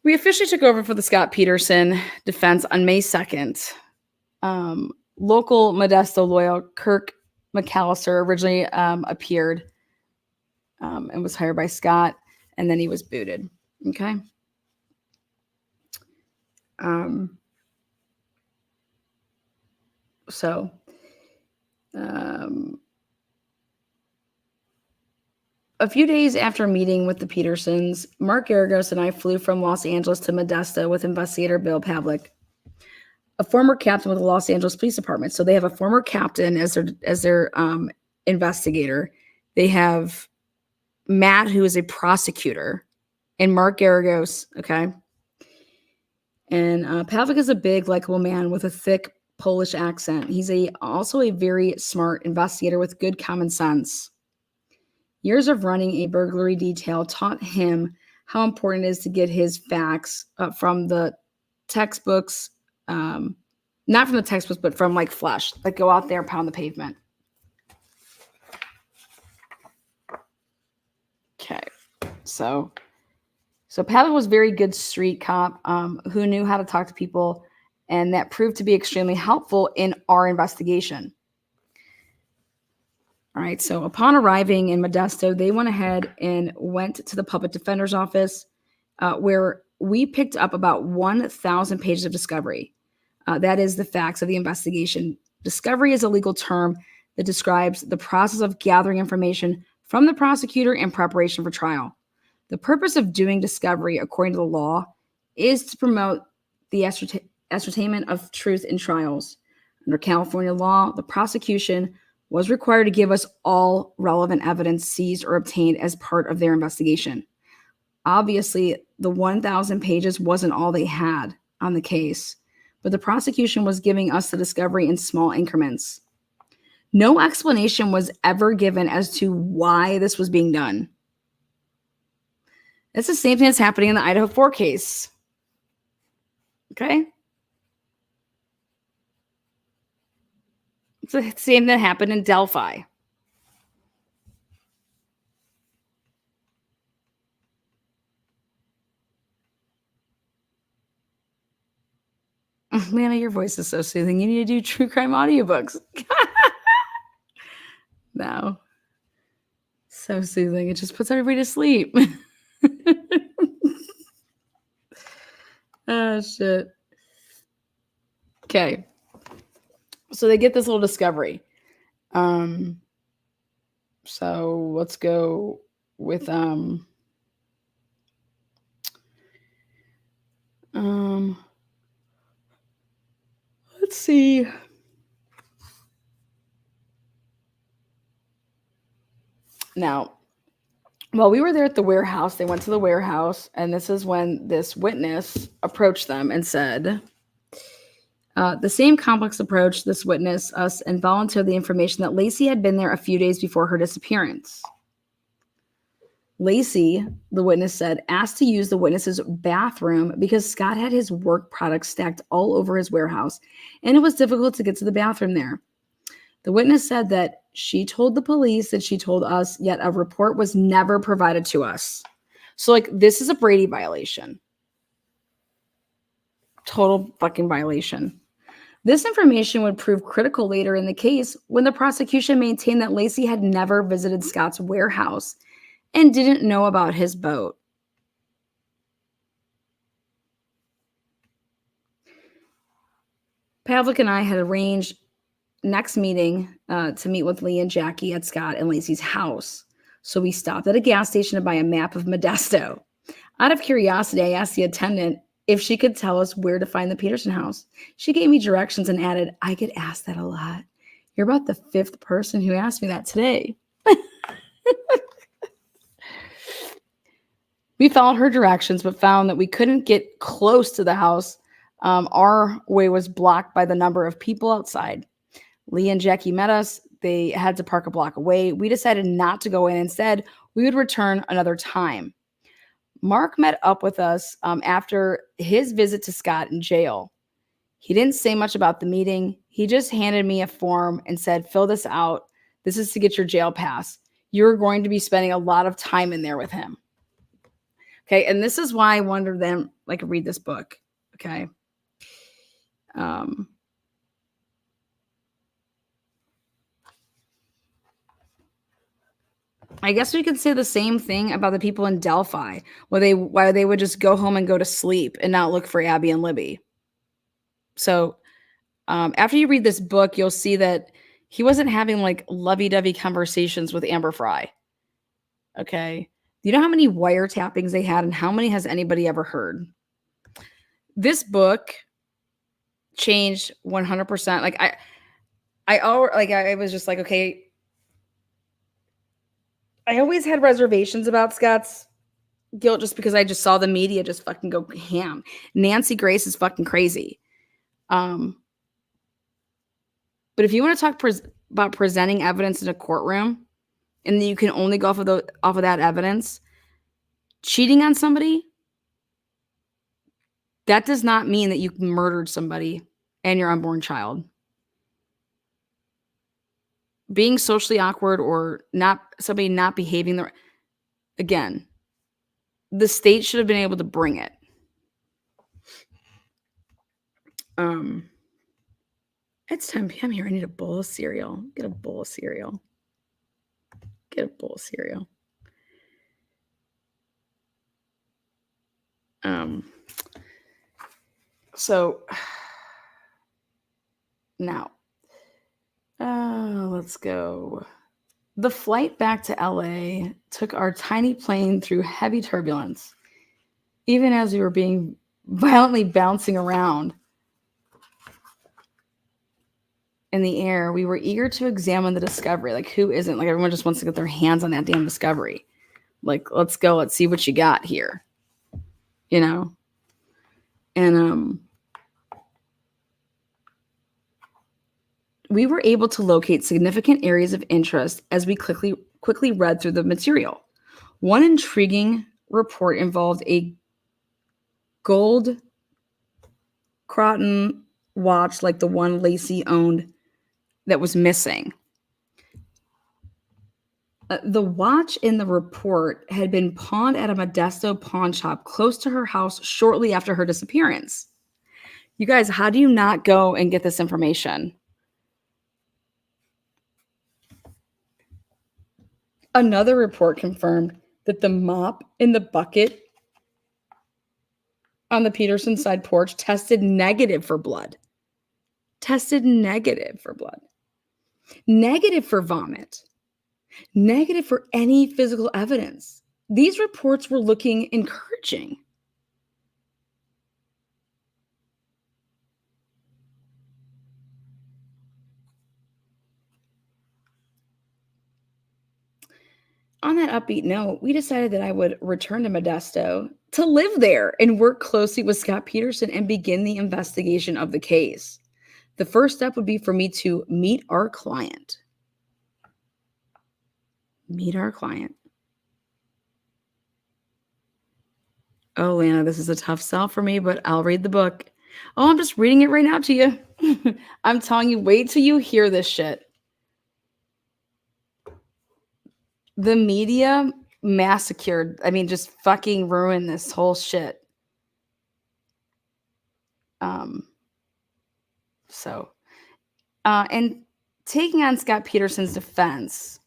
We officially took over for the Scott Peterson defense on May 2nd. Local Modesto lawyer Kirk McAllister originally appeared and was hired by Scott, and then he was booted. Okay. A few days after meeting with the Petersons, Mark Garagos and I flew from Los Angeles to Modesto with investigator Bill Pavlik, a former captain with the Los Angeles Police Department. So they have a former captain as their investigator. They have Matt, who is a prosecutor, and Mark Garagos. Okay. And Pavlik is a big, likable man with a thick Polish accent. He's also a very smart investigator with good common sense. Years of running a burglary detail taught him how important it is to get his facts from the textbooks, not from the textbooks, but from like flesh, like go out there and pound the pavement. Okay, so Pavlik was a very good street cop who knew how to talk to people, and that proved to be extremely helpful in our investigation. All right, so upon arriving in Modesto, they went ahead and went to the public defender's office where we picked up about 1,000 pages of discovery. That is the facts of the investigation. Discovery is a legal term that describes the process of gathering information from the prosecutor in preparation for trial. The purpose of doing discovery, according to the law, is to promote the ascertainment of truth in trials. Under California law, the prosecution was required to give us all relevant evidence seized or obtained as part of their investigation. Obviously, the 1,000 pages wasn't all they had on the case, but the prosecution was giving us the discovery in small increments. No explanation was ever given as to why this was being done. It's the same thing that's happening in the Idaho 4 case. Okay? It's the same that happened in Delphi. Lana, your voice is so soothing. You need to do true crime audiobooks. No. So soothing. It just puts everybody to sleep. Oh, shit. Okay. So they get this little discovery. So let's go with let's see. Now, while we were there at the warehouse, they went to the warehouse, and this is when this witness approached them and said, the same complex approach, this witness us and volunteered the information that Lacey had been there a few days before her disappearance. Lacey, the witness said, asked to use the witness's bathroom because Scott had his work products stacked all over his warehouse, and it was difficult to get to the bathroom there. The witness said that she told the police that she told us, yet a report was never provided to us. So, like, this is a Brady violation. Total fucking violation. This information would prove critical later in the case when the prosecution maintained that Lacey had never visited Scott's warehouse and didn't know about his boat. Pavlik and I had arranged next meeting to meet with Lee and Jackie at Scott and Lacey's house. So we stopped at a gas station to buy a map of Modesto. Out of curiosity, I asked the attendant if she could tell us where to find the Peterson house. She gave me directions and added, I get asked that a lot. You're about the fifth person who asked me that today. We followed her directions, but found that we couldn't get close to the house. Our way was blocked by the number of people outside. Lee and Jackie met us. They had to park a block away. We decided not to go in. Instead, we would return another time. Mark met up with us after his visit to Scott in jail. He didn't say much about the meeting. He just handed me a form and said, fill this out. This is to get your jail pass. You're going to be spending a lot of time in there with him. Okay, and this is why I wanted them, like, read this book. Okay. I guess we could say the same thing about the people in Delphi, why they would just go home and go to sleep and not look for Abby and Libby. So after you read this book, you'll see that he wasn't having like lovey-dovey conversations with Amber Fry. Okay. Do you know how many wiretappings they had and how many has anybody ever heard? This book changed 100%. Like I was just like, okay, I always had reservations about Scott's guilt just because I just saw the media just fucking go ham. Nancy Grace is fucking crazy. But if you want to talk about presenting evidence in a courtroom and you can only go off of that evidence, cheating on somebody, that does not mean that you murdered somebody and your unborn child. Being socially awkward or somebody not behaving again, the state should have been able to bring it. It's 10 p.m. here. I need a bowl of cereal. Get a bowl of cereal. So now, let's go. The flight back to LA took our tiny plane through heavy turbulence. Even as we were being violently bouncing around. in the air, we were eager to examine the discovery. Like, who isn't? Like, everyone just wants to get their hands on that damn discovery. Like, let's go. Let's see what you got here. You know? And we were able to locate significant areas of interest as we quickly read through the material. One intriguing report involved a gold Croton watch like the one Lacey owned that was missing. The watch in the report had been pawned at a Modesto pawn shop close to her house shortly after her disappearance. You guys, how do you not go and get this information? Another report confirmed that the mop in the bucket on the Peterson side porch tested negative for blood. Negative for vomit. Negative for any physical evidence. These reports were looking encouraging. On that upbeat note, we decided that I would return to Modesto to live there and work closely with Scott Peterson and begin the investigation of the case. The first step would be for me to meet our client. Oh, Lana, this is a tough sell for me, but I'll read the book. Oh, I'm just reading it right now to you. I'm telling you, wait till you hear this shit. The media massacred, just fucking ruined this whole shit. And taking on Scott Peterson's defense,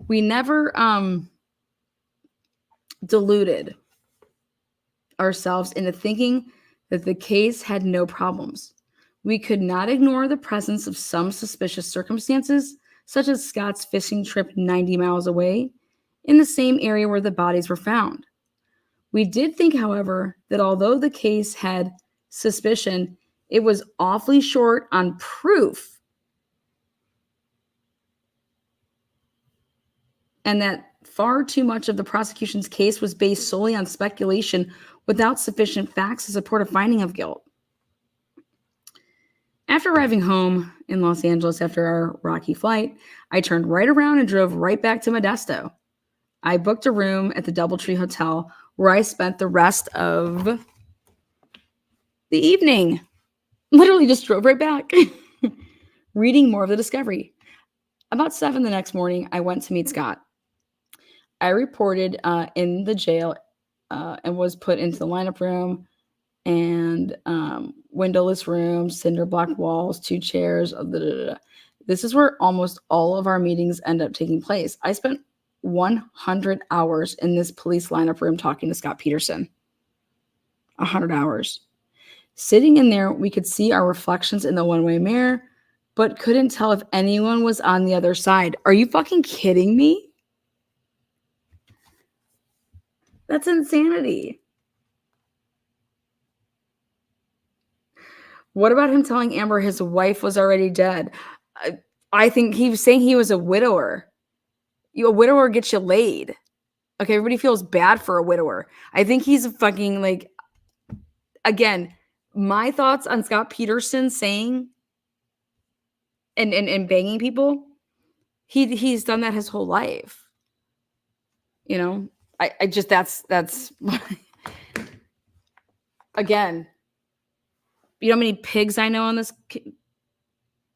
we never deluded ourselves into thinking that the case had no problems. We could not ignore the presence of some suspicious circumstances, such as Scott's fishing trip 90 miles away in the same area where the bodies were found. We did think, however, that although the case had suspicion, it was awfully short on proof, and that far too much of the prosecution's case was based solely on speculation without sufficient facts to support a finding of guilt. After arriving home in Los Angeles after our rocky flight, I turned right around and drove right back to Modesto. I booked a room at the Doubletree Hotel where I spent the rest of the evening. Literally just drove right back, reading more of the discovery. About 7 the next morning, I went to meet Scott. I reported in the jail and was put into the lineup room and windowless room, cinder block walls, 2 chairs. This is where almost all of our meetings end up taking place. I spent 100 hours in this police lineup room talking to Scott Peterson. 100 hours. Sitting in there, we could see our reflections in the one-way mirror, but couldn't tell if anyone was on the other side. Are you fucking kidding me? That's insanity. What about him telling Amber his wife was already dead? I think he was saying he was a widower. A widower gets you laid. Okay, everybody feels bad for a widower. I think he's fucking again, my thoughts on Scott Peterson saying and banging people, he's done that his whole life. I just that's again, you know how many pigs I know in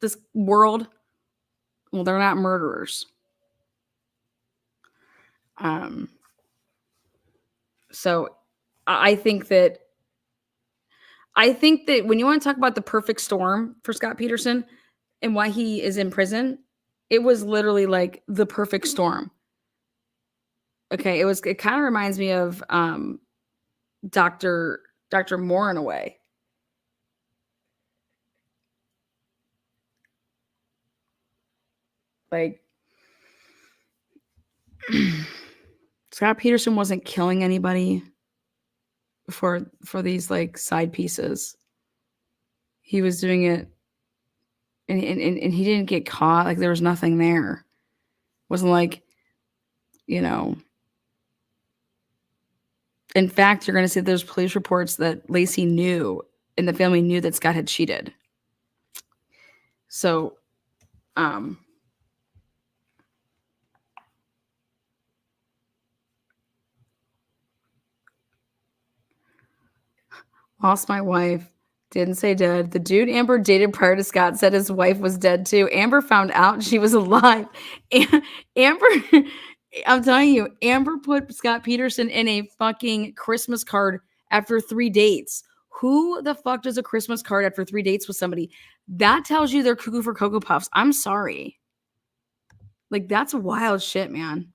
this world? Well, they're not murderers. So I think that when you want to talk about the perfect storm for Scott Peterson and why he is in prison, it was literally like the perfect storm. Okay, it kind of reminds me of Dr. Moore in a way. Like Scott Peterson wasn't killing anybody for these side pieces. He was doing it and he didn't get caught. Like there was nothing there. It wasn't like, you know. In fact, you're going to see there's police reports that Lacey knew and the family knew that Scott had cheated. So, lost my wife. Didn't say dead. The dude Amber dated prior to Scott said his wife was dead too. Amber found out she was alive. Amber, I'm telling you, Amber put Scott Peterson in a fucking Christmas card after 3 dates. Who the fuck does a Christmas card after 3 dates with somebody? That tells you they're cuckoo for Cocoa Puffs. I'm sorry. Like, that's wild shit, man.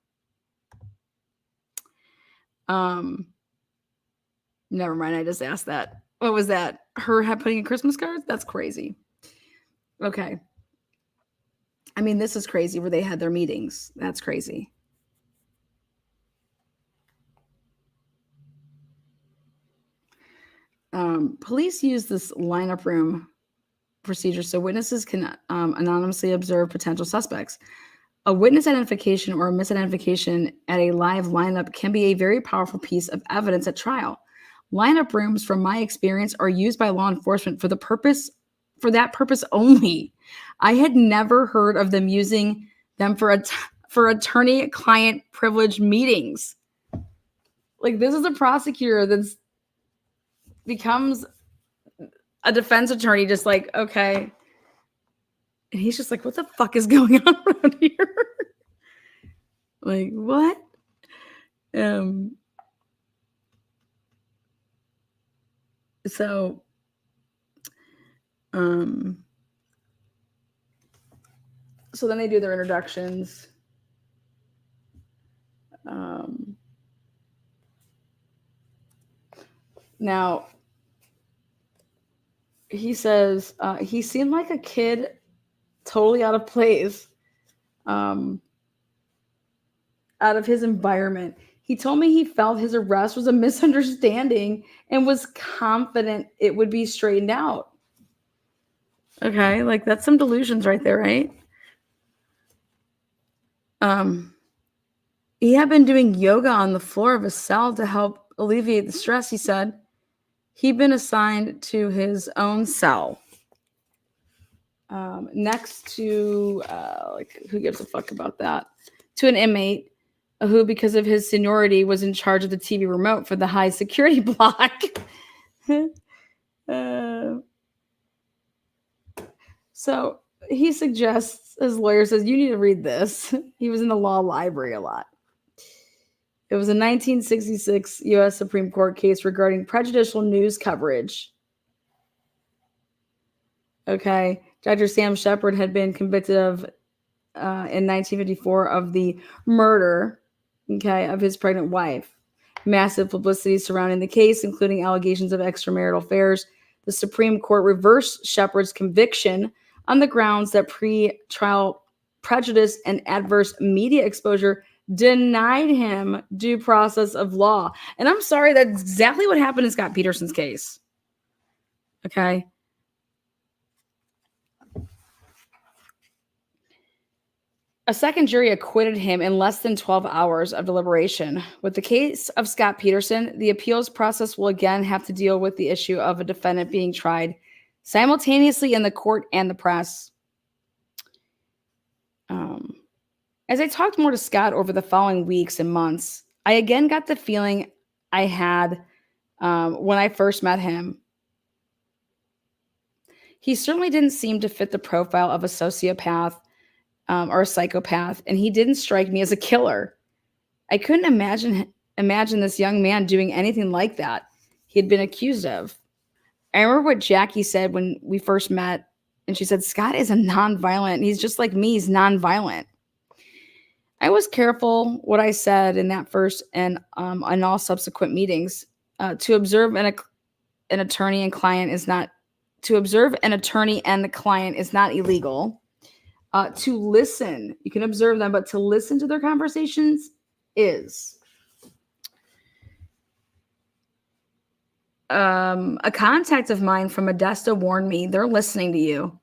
Never mind. I just asked that. What was that? Her putting in Christmas cards? That's crazy. Okay. I mean, this is crazy where they had their meetings. That's crazy. Police use this lineup room procedure so witnesses can anonymously observe potential suspects. A witness identification or a misidentification at a live lineup can be a very powerful piece of evidence at trial. Lineup rooms, from my experience, are used by law enforcement for that purpose only. I had never heard of them using them for attorney-client privilege meetings. Like, this is a prosecutor that's becomes a defense attorney, just like, okay. And he's just like, what the fuck is going on around here? Like, what? So then they do their introductions. Now, he says he seemed like a kid totally out of place, out of his environment. He told me he felt his arrest was a misunderstanding and was confident it would be straightened out. Okay, like that's some delusions right there, right? He had been doing yoga on the floor of his cell to help alleviate the stress, he said. He'd been assigned to his own cell. Next to, like, who gives a fuck about that? To an inmate who, because of his seniority, was in charge of the TV remote for the high security block. So he suggests, his lawyer says, you need to read this. He was in the law library a lot. It was a 1966 U.S. Supreme Court case regarding prejudicial news coverage. Okay. Dr. Sam Shepard had been convicted of, in 1954, of the murder, okay, of his pregnant wife. Massive publicity surrounding the case, including allegations of extramarital affairs. The Supreme Court reversed Shepard's conviction on the grounds that pre-trial prejudice and adverse media exposure denied him due process of law. And I'm sorry, that's exactly what happened in Scott Peterson's case. Okay. A second jury acquitted him in less than 12 hours of deliberation. With the case of Scott Peterson, the appeals process will again have to deal with the issue of a defendant being tried simultaneously in the court and the press. As I talked more to Scott over the following weeks and months, I again got the feeling I had when I first met him. He certainly didn't seem to fit the profile of a sociopath or a psychopath, and he didn't strike me as a killer. I couldn't imagine this young man doing anything like that he had been accused of. I remember what Jackie said when we first met, and she said, Scott is a nonviolent. He's just like me. He's nonviolent. I was careful what I said in that first and on all subsequent meetings. To observe an attorney and client is not illegal. To listen, you can observe them, but to listen to their conversations is. A contact of mine from Modesto warned me, they're listening to you.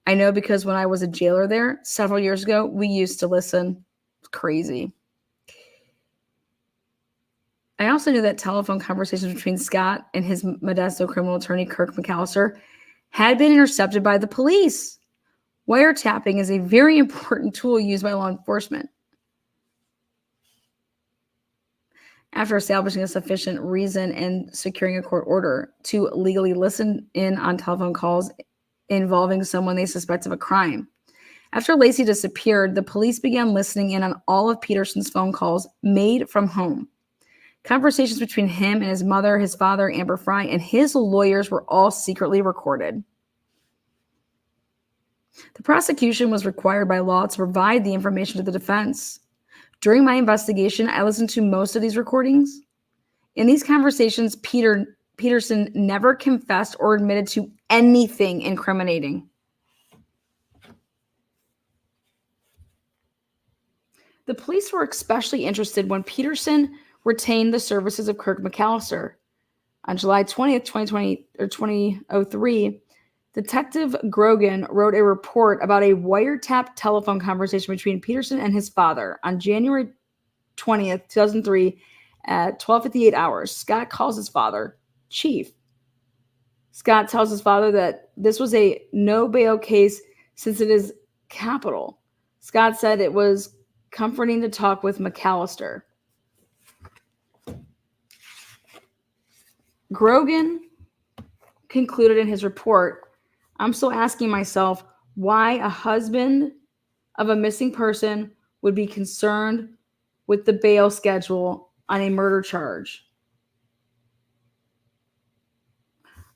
I know because when I was a jailer there several years ago, we used to listen. It's crazy. I also knew that telephone conversations between Scott and his Modesto criminal attorney, Kirk McAllister, had been intercepted by the police. Wiretapping is a very important tool used by law enforcement. After establishing a sufficient reason and securing a court order to legally listen in on telephone calls involving someone they suspect of a crime. After Lacey disappeared, the police began listening in on all of Peterson's phone calls made from home. Conversations between him and his mother, his father, Ava Fry, and his lawyers were all secretly recorded. The prosecution was required by law to provide the information to the defense. During my investigation, I listened to most of these recordings. In these conversations, Peterson never confessed or admitted to anything incriminating. The police were especially interested when Peterson retained the services of Kirk McAllister. On July 20th, 2003, Detective Grogan wrote a report about a wiretap telephone conversation between Peterson and his father. On January 20th, 2003, at 12:58 hours, Scott calls his father, Chief. Scott tells his father that this was a no bail case since it is capital. Scott said it was comforting to talk with McAllister. Grogan concluded in his report, I'm still asking myself why a husband of a missing person would be concerned with the bail schedule on a murder charge.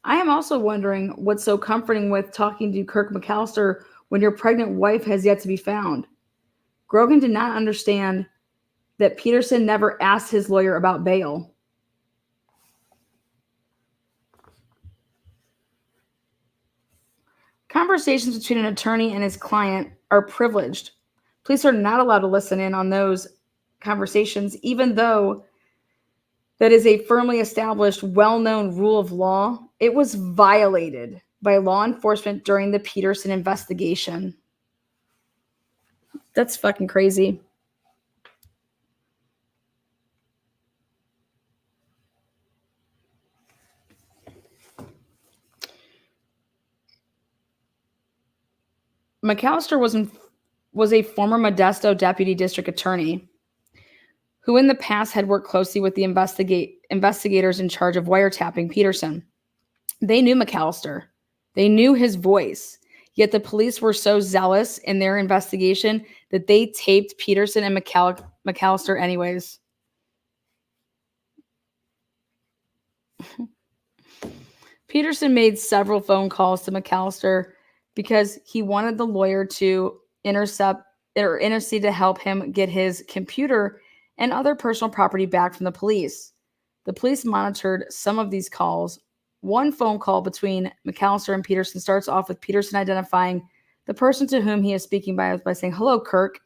I am also wondering what's so comforting with talking to Kirk McAllister when your pregnant wife has yet to be found. Grogan did not understand that Peterson never asked his lawyer about bail. Conversations between an attorney and his client are privileged. Police are not allowed to listen in on those conversations, even though that is a firmly established, well-known rule of law. It was violated by law enforcement during the Peterson investigation. That's fucking crazy. McAllister was a former Modesto deputy district attorney who in the past had worked closely with the investigators in charge of wiretapping Peterson. They knew McAllister. They knew his voice. Yet the police were so zealous in their investigation that they taped Peterson and McAllister anyways. Peterson made several phone calls to McAllister because he wanted the lawyer to intercede to help him get his computer and other personal property back from the police. The police monitored some of these calls. One phone call between McAllister and Peterson starts off with Peterson identifying the person to whom he is speaking by saying, "Hello, Kirk."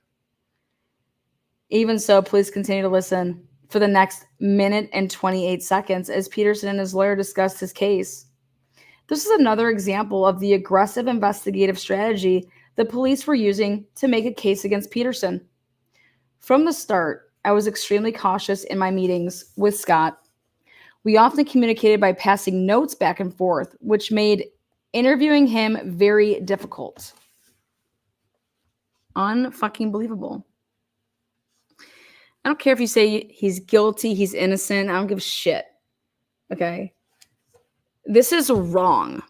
Even so, police continue to listen for the next minute and 28 seconds as Peterson and his lawyer discussed his case. This is another example of the aggressive investigative strategy the police were using to make a case against Peterson. From the start, I was extremely cautious in my meetings with Scott. We often communicated by passing notes back and forth, which made interviewing him very difficult. Unfucking believable. I don't care if you say he's guilty, he's innocent. I don't give a shit. Okay? This is wrong.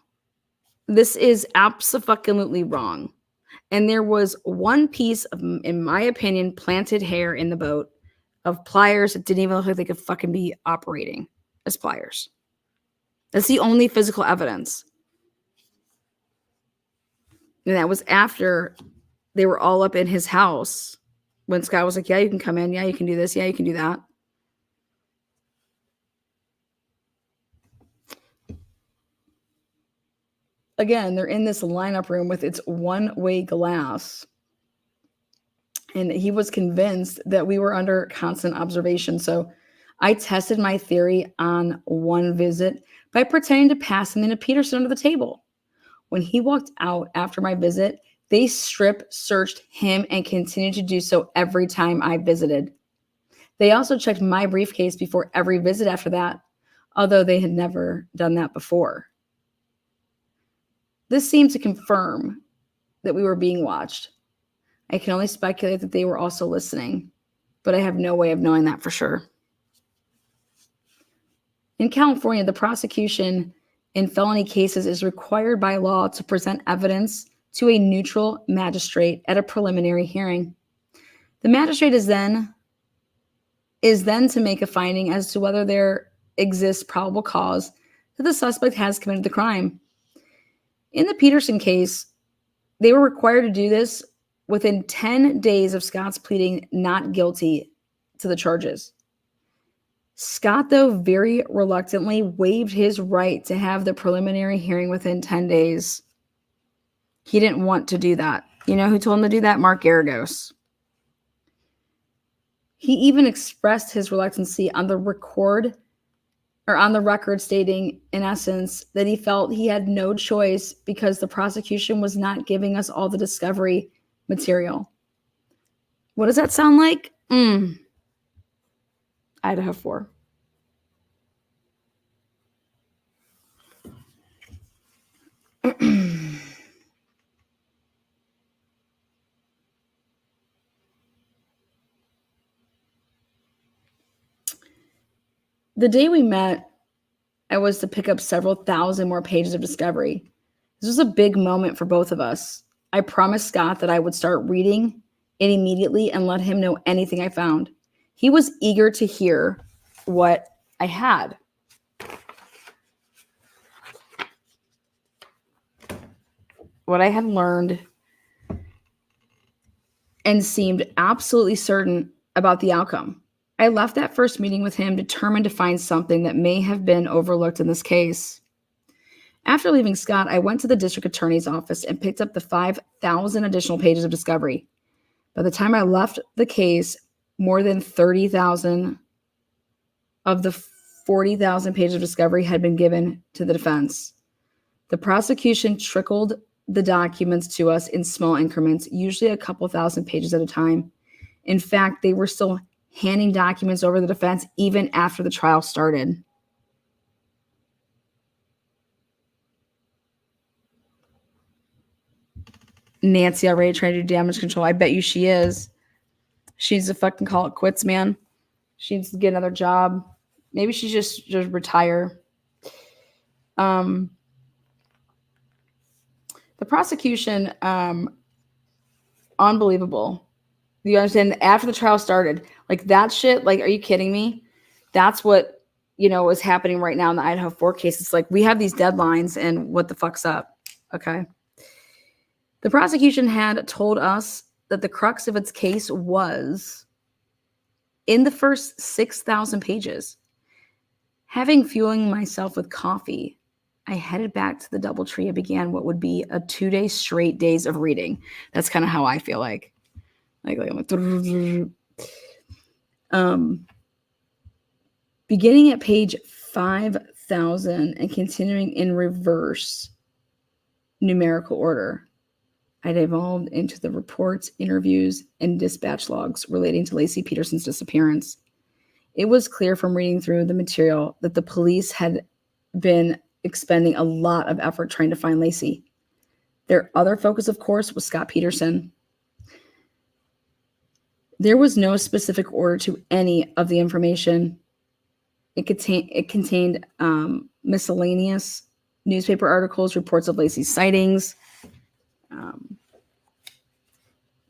This is absolutely wrong. And there was one piece of, in my opinion, planted hair in the boat of pliers that didn't even look like they could fucking be operating as pliers. That's the only physical evidence. And that was after they were all up in his house when Scott was like, yeah, you can come in. Yeah, you can do this. Yeah, you can do that. Again, they're in this lineup room with its one-way glass. And he was convinced that we were under constant observation. So I tested my theory on one visit by pretending to pass something to Peterson under the table. When he walked out after my visit, they strip searched him and continued to do so every time I visited. They also checked my briefcase before every visit after that, although they had never done that before. This seemed to confirm that we were being watched. I can only speculate that they were also listening, but I have no way of knowing that for sure. In California, the prosecution in felony cases is required by law to present evidence to a neutral magistrate at a preliminary hearing. The magistrate is then to make a finding as to whether there exists probable cause that the suspect has committed the crime. In the Peterson case, they were required to do this within 10 days of Scott's pleading not guilty to the charges. Scott, though, very reluctantly waived his right to have the preliminary hearing within 10 days. He didn't want to do that. You know who told him to do that? Mark Garagos. He even expressed his reluctancy on the record stating, in essence, that he felt he had no choice because the prosecution was not giving us all the discovery material. What does that sound like? Idaho 4. The day we met, I was to pick up several thousand more pages of discovery. This was a big moment for both of us. I promised Scott that I would start reading it immediately and let him know anything I found. He was eager to hear what I had. What I had learned and seemed absolutely certain about the outcome. I left that first meeting with him determined to find something that may have been overlooked in this case. After leaving Scott, I went to the district attorney's office and picked up the 5,000 additional pages of discovery. By the time I left the case, more than 30,000 of the 40,000 pages of discovery had been given to the defense. The prosecution trickled the documents to us in small increments, usually a couple thousand pages at a time. In fact, they were still handing documents over to the defense even after the trial started. Nancy already trying to do damage control. I bet you she is. She needs to fucking call it quits, man. She needs to get another job. Maybe she just retire. The prosecution, unbelievable. You understand? After the trial started, like that shit, like, are you kidding me? That's what, is happening right now in the Idaho 4 case. It's like, we have these deadlines and what the fuck's up? Okay. The prosecution had told us that the crux of its case was in the first 6,000 pages. Having fueling myself with coffee, I headed back to the DoubleTree and began what would be a 2-day straight days of reading. That's kind of how I feel like. Beginning at page 5,000 and continuing in reverse numerical order, I devolved into the reports, interviews, and dispatch logs relating to Lacey Peterson's disappearance. It was clear from reading through the material that the police had been expending a lot of effort trying to find Lacey. Their other focus, of course, was Scott Peterson. There was no specific order to any of the information. It contained miscellaneous newspaper articles, reports of Lacey's sightings,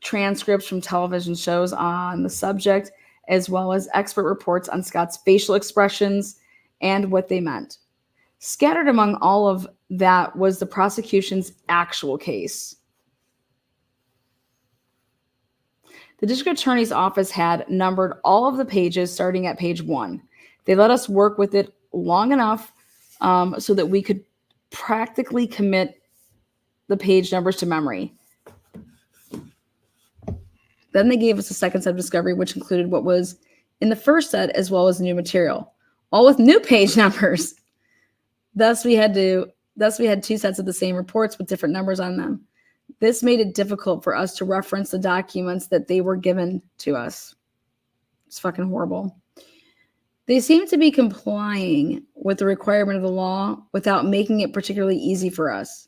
transcripts from television shows on the subject, as well as expert reports on Scott's facial expressions and what they meant. Scattered among all of that was the prosecution's actual case. The district attorney's office had numbered all of the pages starting at page 1. They let us work with it long enough so that we could practically commit the page numbers to memory. Then they gave us a second set of discovery, which included what was in the first set as well as new material, all with new page numbers. Thus, we had to Thus, we had 2 sets of the same reports with different numbers on them. This made it difficult for us to reference the documents that they were given to us. It's fucking horrible. They seem to be complying with the requirement of the law without making it particularly easy for us.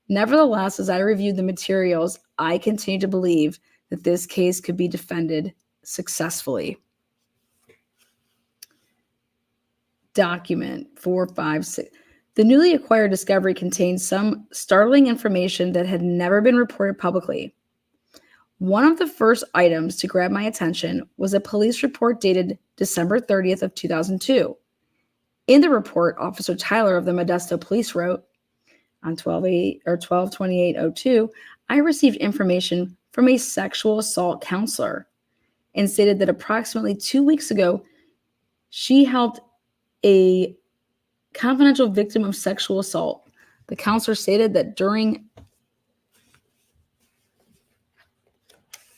Nevertheless, as I reviewed the materials, I continue to believe that this case could be defended successfully. Document 456. The newly acquired discovery contains some startling information that had never been reported publicly. One of the first items to grab my attention was a police report dated December 30th of 2002. In the report, Officer Tyler of the Modesto Police wrote, on 12/28/02, I received information from a sexual assault counselor and stated that approximately 2 weeks ago, she helped a confidential victim of sexual assault. The counselor stated that during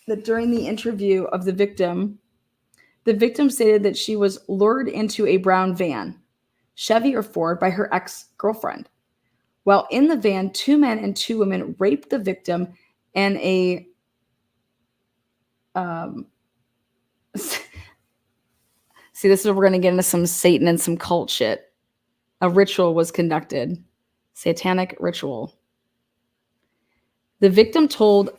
the interview of the victim stated that she was lured into a brown van, Chevy or Ford, by her ex-girlfriend. While in the van, 2 men and 2 women raped the victim, and a see, this is where we're going to get into some Satan and some cult shit. A ritual was conducted, satanic ritual. The victim told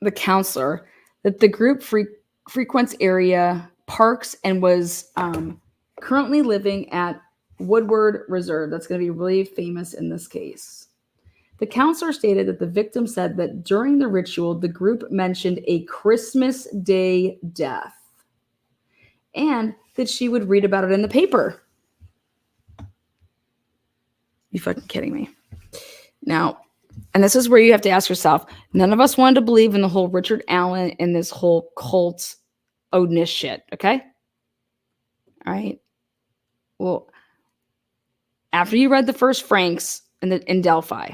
the counselor that the group frequents area parks and was currently living at Woodward Reserve. That's going to be really famous in this case. The counselor stated that the victim said that during the ritual, the group mentioned a Christmas Day death and that she would read about it in the paper. You fucking kidding me? Now, and this is where you have to ask yourself, none of us wanted to believe in the whole Richard Allen and this whole cult Odinist shit, okay? All right. Well, after you read the first Franks in Delphi,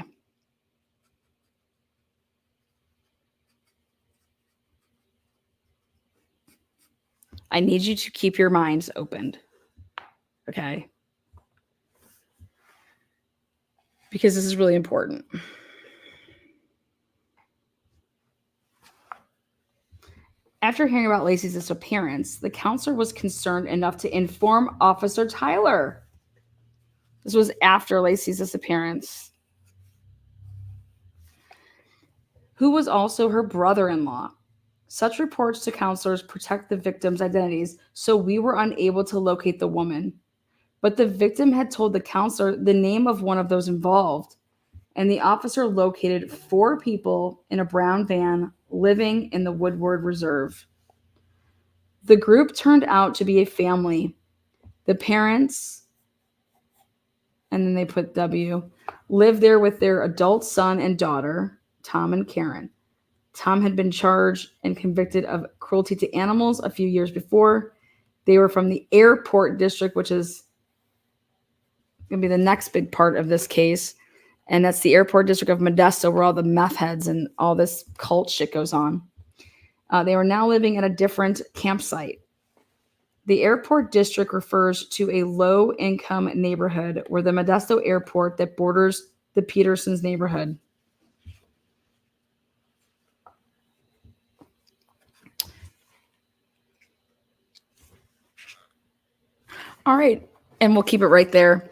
I need you to keep your minds opened, okay? Because this is really important. After hearing about Lacey's disappearance, the counselor was concerned enough to inform Officer Tyler. This was after Lacey's disappearance, who was also her brother-in-law. Such reports to counselors protect the victims' identities, so we were unable to locate the woman. But the victim had told the counselor the name of one of those involved, and the officer located 4 people in a brown van living in the Woodward Reserve. The group turned out to be a family. The parents, and then they put W, lived there with their adult son and daughter, Tom and Karen. Tom had been charged and convicted of cruelty to animals a few years before. They were from the airport district, which is going to be the next big part of this case. And that's the airport district of Modesto, where all the meth heads and all this cult shit goes on. They were now living at a different campsite. The airport district refers to a low-income neighborhood where the Modesto airport that borders the Peterson's neighborhood. All right, and we'll keep it right there.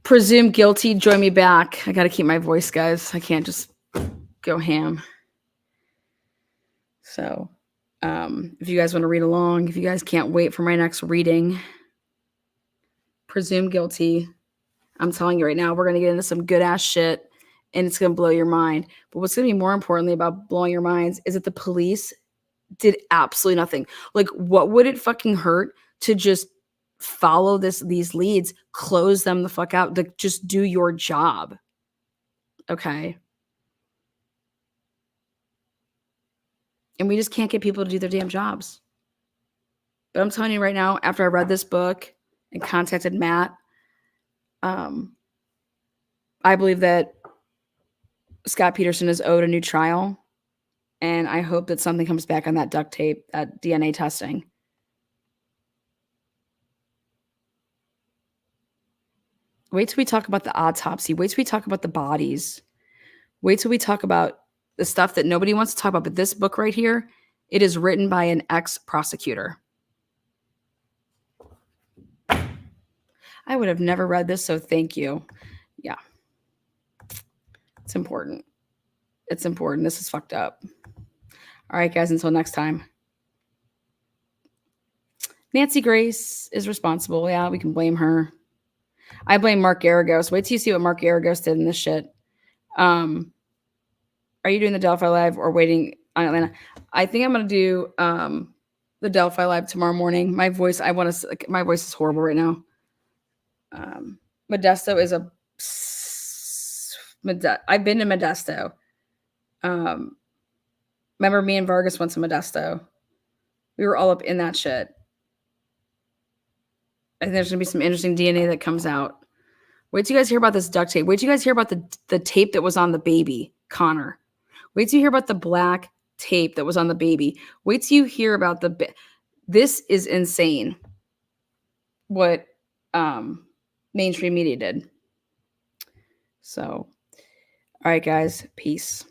Presumed guilty, join me back. I got to keep my voice, guys. I can't just go ham. So, if you guys want to read along, if you guys can't wait for my next reading, presumed guilty. I'm telling you right now, we're going to get into some good ass shit and it's going to blow your mind. But what's going to be more importantly about blowing your minds is that the police did absolutely nothing. Like, what would it fucking hurt to just follow these leads, close them the fuck out, like just do your job? Okay. And we just can't get people to do their damn jobs. But I'm telling you right now, after I read this book and contacted Matt, I believe that Scott Peterson is owed a new trial. And I hope that something comes back on that duct tape, that DNA testing. Wait till we talk about the autopsy. Wait till we talk about the bodies. Wait till we talk about the stuff that nobody wants to talk about. But this book right here, it is written by an ex-prosecutor. I would have never read this, so thank you. Yeah. It's important. It's important. This is fucked up. All right, guys, until next time. Nancy Grace is responsible. Yeah, we can blame her. I blame Mark Garagos. Wait till you see what Mark Garagos did in this shit. Are you doing the Delphi Live or waiting on Atlanta? I think I'm going to do the Delphi Live tomorrow morning. My voice is horrible right now. Modesto is I've been to Modesto. Remember me and Vargas went to Modesto. We were all up in that shit. I think there's going to be some interesting DNA that comes out. Wait till you guys hear about this duct tape. Wait till you guys hear about the tape that was on the baby, Connor. Wait till you hear about the black tape that was on the baby. Wait till you hear about this is insane what mainstream media did. So, all right, guys, peace.